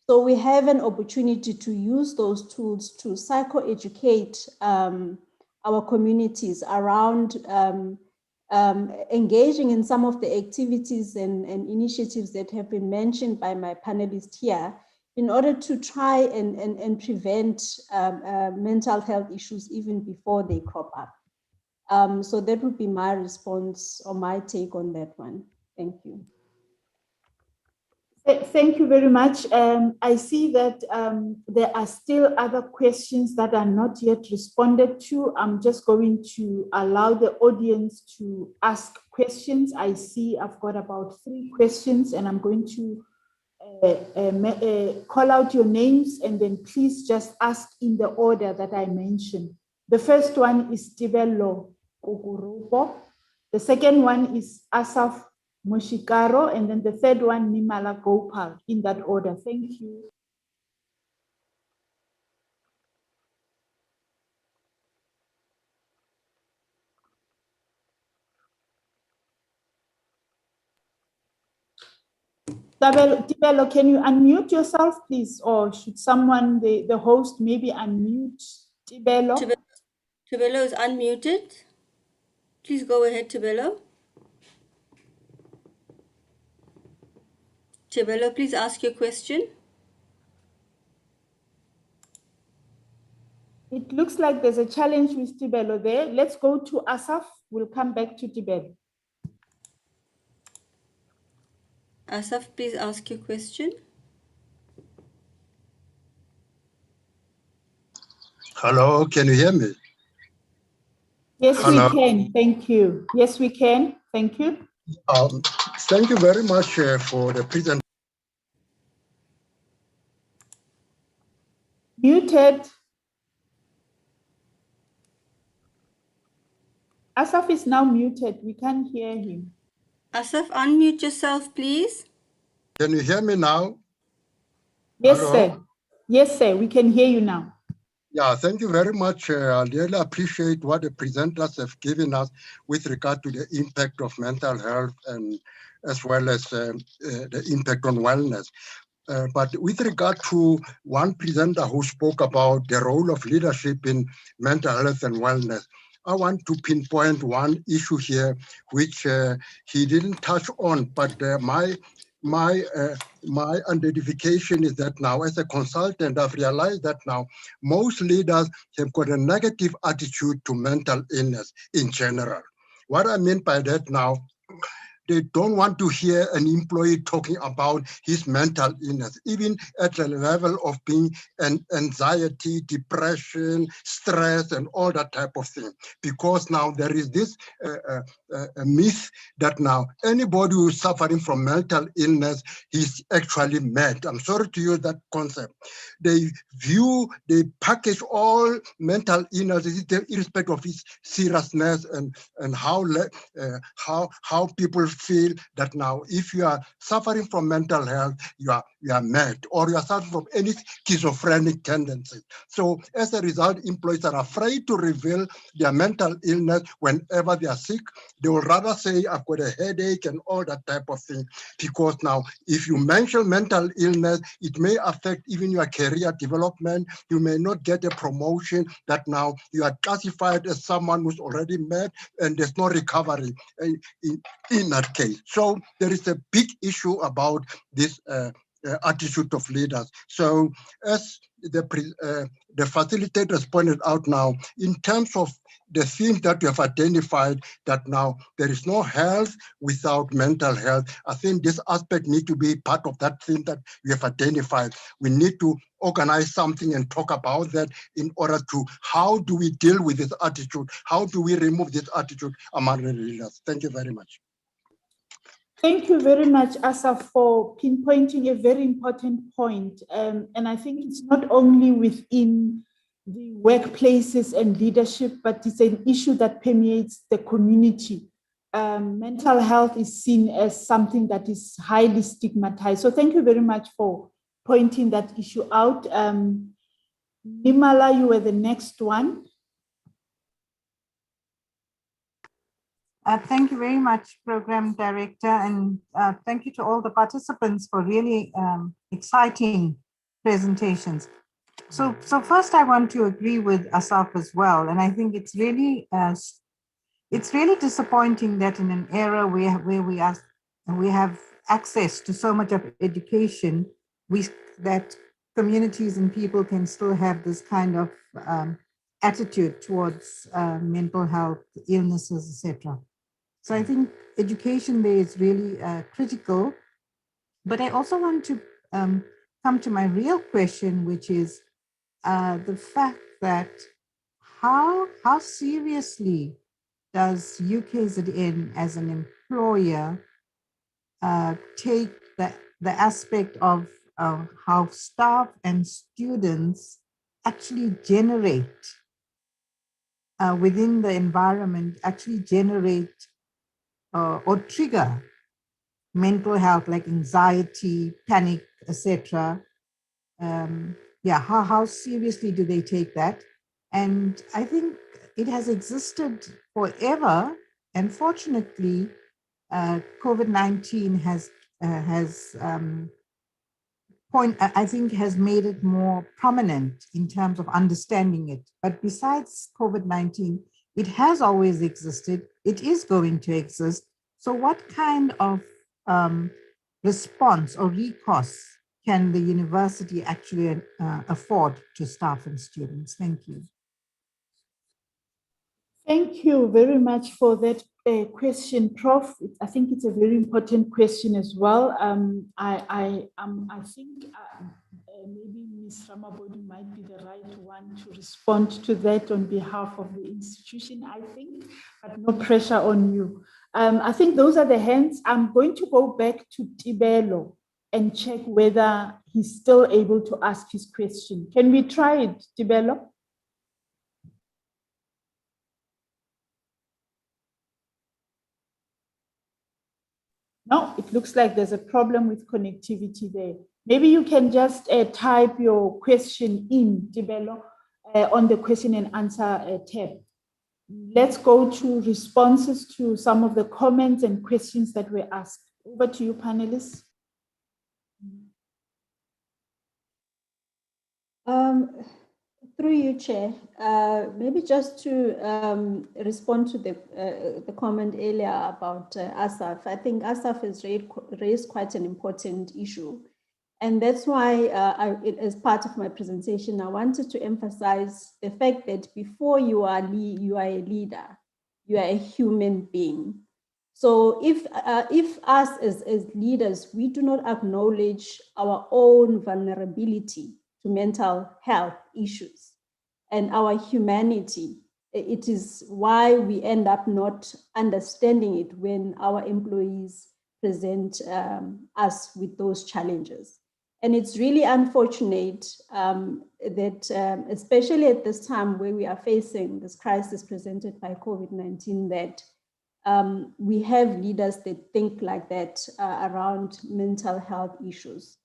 So we have an opportunity to use those tools to psychoeducate our communities around engaging in some of the activities and initiatives that have been mentioned by my panelists here, in order to try and prevent mental health issues even before they crop up. So that would be my response or my take on that one. Thank you. Thank you very much. I see that there are still other questions that are not yet responded to. I'm just going to allow the audience to ask questions. I see I've got about 3 questions, and I'm going to call out your names, and then please just ask in the order that I mentioned. The first one is Tibelo Kukurupo. The second one is Asaf Moshikaro, and then the third one, Nimala Gopal, in that order. Thank you. Tibelo, can you unmute yourself, please? Or should someone, the host, maybe unmute Tibelo? Tibelo is unmuted. Please go ahead, Tibelo. Tibelo, please ask your question. It looks like there's a challenge with Tibelo there. Let's go to Asaf. We'll come back to Tibelo. Asaf, please ask your question. Hello, can you hear me? Yes, Hello. we can. Thank you. Yes, we can. Thank you. Thank you very much for the presentation. Muted. Asaf is now muted. We can't hear him. Asaf, unmute yourself, please. Can you hear me now? Yes, Hello? sir. Yes, sir. We can hear you now. Yeah, thank you very much. I really appreciate what the presenters have given us with regard to the impact of mental health and as well as the impact on wellness. But with regard to one presenter who spoke about the role of leadership in mental health and wellness, I want to pinpoint one issue here, which he didn't touch on, but my identification is that now, as a consultant, I've realized that now most leaders have got a negative attitude to mental illness in general. What I mean by that now, they don't want to hear an employee talking about his mental illness, even at the level of being anxiety, depression, stress, and all that type of thing. Because now there is this myth that now anybody who is suffering from mental illness, he's actually mad. I'm sorry to use that concept. They package all mental illness, irrespective of its seriousness and how people feel that now if you are suffering from mental health, you are mad, or you are suffering from any schizophrenic tendencies. So as a result, employees are afraid to reveal their mental illness whenever they are sick. They will rather say, I've got a headache and all that type of thing, because now if you mention mental illness, it may affect even your career development. You may not get a promotion, that now you are classified as someone who's already mad and there's no recovery in that case. So there is a big issue about this attitude of leaders. So as the facilitators pointed out now, in terms of the theme that we have identified, that now there is no health without mental health, I think this aspect needs to be part of that theme that we have identified. We need to organize something and talk about that in order to, how do we deal with this attitude? How do we remove this attitude among the leaders? Thank you very much. Thank you very much, Asaf, for pinpointing a very important point. And I think it's not only within the workplaces and leadership, but it's an issue that permeates the community. Mental health is seen as something that is highly stigmatized. So thank you very much for pointing that issue out. Nimala, you were the next one. Thank you very much, Program Director, and thank you to all the participants for really exciting presentations. So first I want to agree with Asaf as well, and I think it's really disappointing that in an era where we have access to so much of education, that communities and people can still have this kind of attitude towards mental health, illnesses, etc. So I think education there is really critical. But I also want to come to my real question, which is the fact that how seriously does UKZN as an employer take the aspect of how staff and students actually generate within the environment, actually generate or trigger mental health like anxiety, panic, etc. How seriously do they take that? And I think it has existed forever, and fortunately, COVID-19 has made it more prominent in terms of understanding it. But besides COVID-19, it has always existed. It is going to exist. So what kind of response or recourse can the university actually afford to staff and students? Thank you. Thank you very much for that question, Prof. I think it's a very important question as well. I think maybe Ms. Ramabodi might be the right one to respond to that on behalf of the institution, I think, but no pressure on you. I think those are the hands. I'm going to go back to Tibelo and check whether he's still able to ask his question. Can we try it, Tibelo? No, it looks like there's a problem with connectivity there. Maybe you can just type your question in, Tibelo, on the question and answer tab. Let's go to responses to some of the comments and questions that were asked. Over to you, panelists. through you, Chair, maybe just to respond to the comment earlier about ASAF. I think ASAF has raised quite an important issue. And that's why, as part of my presentation, I wanted to emphasize the fact that before you are a leader, you are a human being. So if us as leaders, we do not acknowledge our own vulnerability to mental health issues and our humanity, it is why we end up not understanding it when our employees present us with those challenges. And it's really unfortunate that, especially at this time where we are facing this crisis presented by COVID-19, that we have leaders that think like that around mental health issues.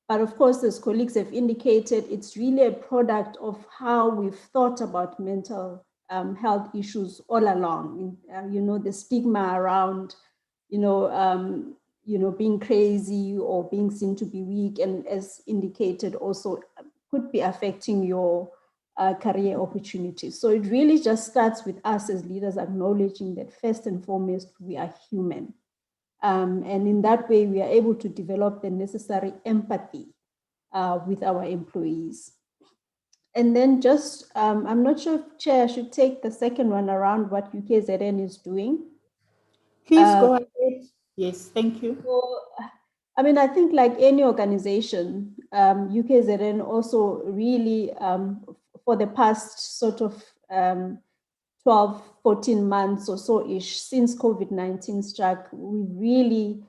But of course, as colleagues have indicated, it's really a product of how we've thought about mental health issues all along. The stigma around, being crazy or being seen to be weak, and as indicated, also could be affecting your career opportunities. So it really just starts with us as leaders acknowledging that first and foremost, we are human. And in that way, we are able to develop the necessary empathy with our employees. And then just, I'm not sure if Chair should take the second one around what UKZN is doing. Please go ahead. Yes, thank you. So, I think like any organization, UKZN also really, for the past sort of 12, 14 months or so-ish since COVID-19 struck, we really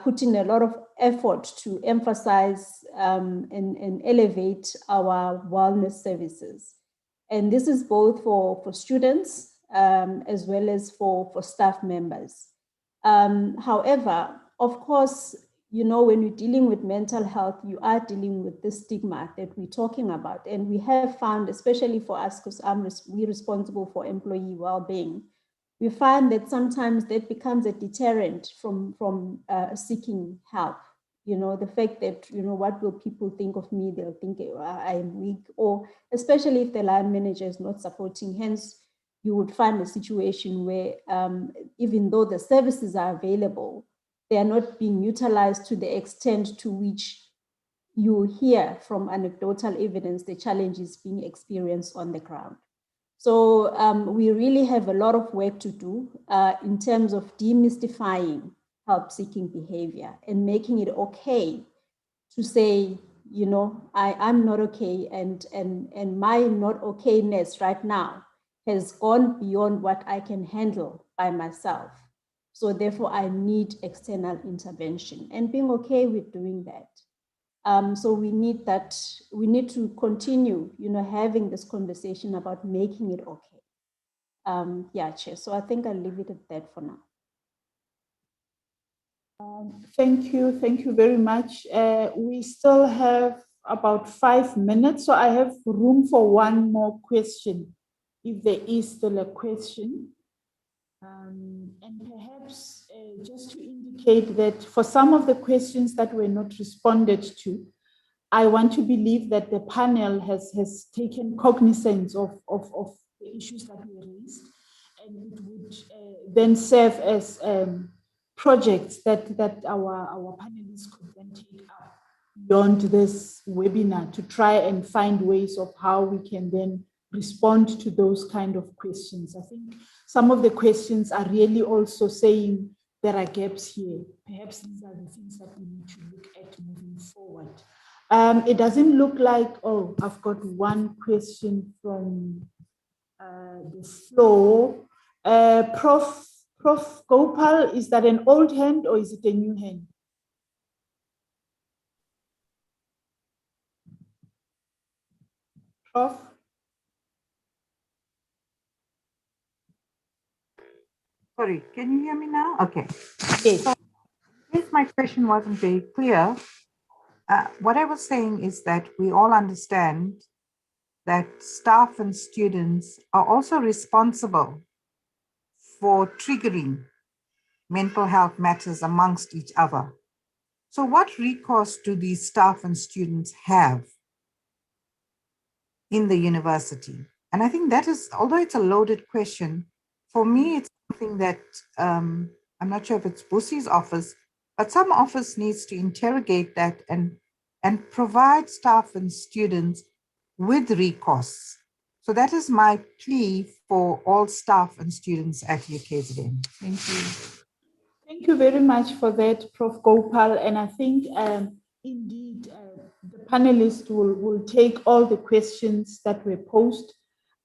put in a lot of effort to emphasize and elevate our wellness services. And this is both for students as well as for staff members. However, of course, when you're dealing with mental health, you are dealing with the stigma that we're talking about. And we have found, especially for us, because we're responsible for employee well-being, we find that sometimes that becomes a deterrent from seeking help. The fact that, what will people think of me? They'll think I'm weak, or especially if the line manager is not supporting. Hence, you would find a situation where even though the services are available, they are not being utilized to the extent to which you hear from anecdotal evidence the challenges being experienced on the ground. So we really have a lot of work to do in terms of demystifying help-seeking behavior and making it okay to say, I'm not okay, and my not okayness right now has gone beyond what I can handle by myself. So therefore, I need external intervention, and being okay with doing that. So we need to continue, having this conversation about making it okay. Yeah, Chair. So I think I'll leave it at that for now. Thank you very much. We still have about 5 minutes, so I have room for one more question, if there is still a question. And perhaps just to indicate that for some of the questions that were not responded to, I want to believe that the panel has taken cognizance of the issues that were raised, and it would then serve as projects that our panelists could then take up beyond this webinar to try and find ways of how we can then respond to those kind of questions. I think some of the questions are really also saying there are gaps here. Perhaps these are the things that we need to look at moving forward. It doesn't look like, oh, I've got one question from the floor. Prof. Gopal, is that an old hand or is it a new hand? Prof? Sorry, can you hear me now? Okay. Yes. So, if my question wasn't very clear, what I was saying is that we all understand that staff and students are also responsible for triggering mental health matters amongst each other. So what recourse do these staff and students have in the university? And I think that is, although it's a loaded question, for me, it's something that I'm not sure if it's Busi's office, but some office needs to interrogate that and provide staff and students with recourse. So that is my plea for all staff and students at UKZN. Thank you. Thank you very much for that, Prof. Gopal. And I think indeed the panelists will take all the questions that were posed,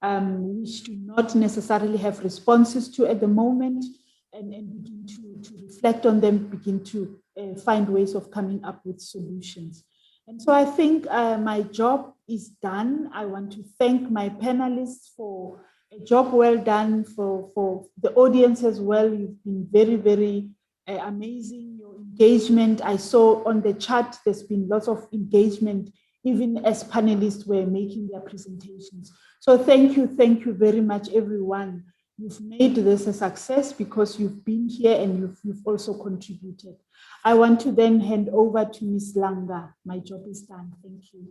which do not necessarily have responses to at the moment, and begin to reflect on them, begin to find ways of coming up with solutions. And so I think my job is done. I want to thank my panelists for a job well done, for the audience as well. You've been very, very amazing. Your engagement, I saw on the chat, there's been lots of engagement, even as panelists were making their presentations. So thank you very much, everyone. You've made this a success because you've been here and you've also contributed. I want to then hand over to Ms. Langa. My job is done. Thank you.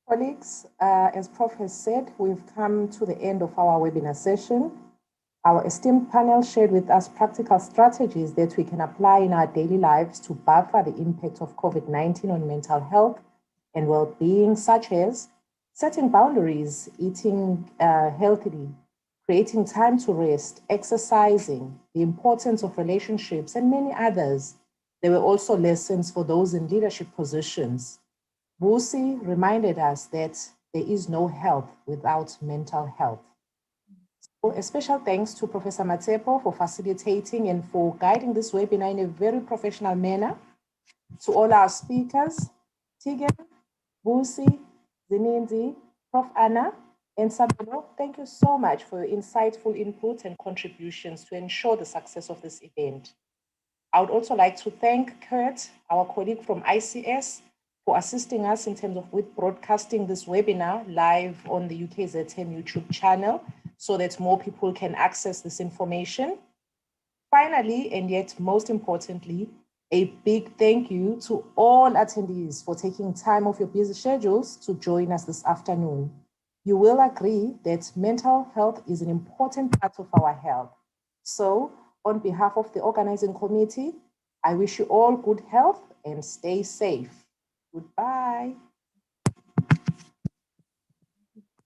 Colleagues, as Prof has said, we've come to the end of our webinar session. Our esteemed panel shared with us practical strategies that we can apply in our daily lives to buffer the impact of COVID-19 on mental health and well-being, such as setting boundaries, eating healthily, creating time to rest, exercising, the importance of relationships, and many others. There were also lessons for those in leadership positions. Busi reminded us that there is no health without mental health. So a special thanks to Professor Matsepo for facilitating and for guiding this webinar in a very professional manner. To all our speakers, Tigen, Busi, Zininzi, Prof. Anna, and Sabelo, thank you so much for your insightful input and contributions to ensure the success of this event. I would also like to thank Kurt, our colleague from ICS, for assisting us in terms of with broadcasting this webinar live on the UKZN YouTube channel so that more people can access this information. Finally, and yet most importantly, a big thank you to all attendees for taking time off your busy schedules to join us this afternoon. You will agree that mental health is an important part of our health. So on behalf of the organizing committee, I wish you all good health and stay safe. Goodbye.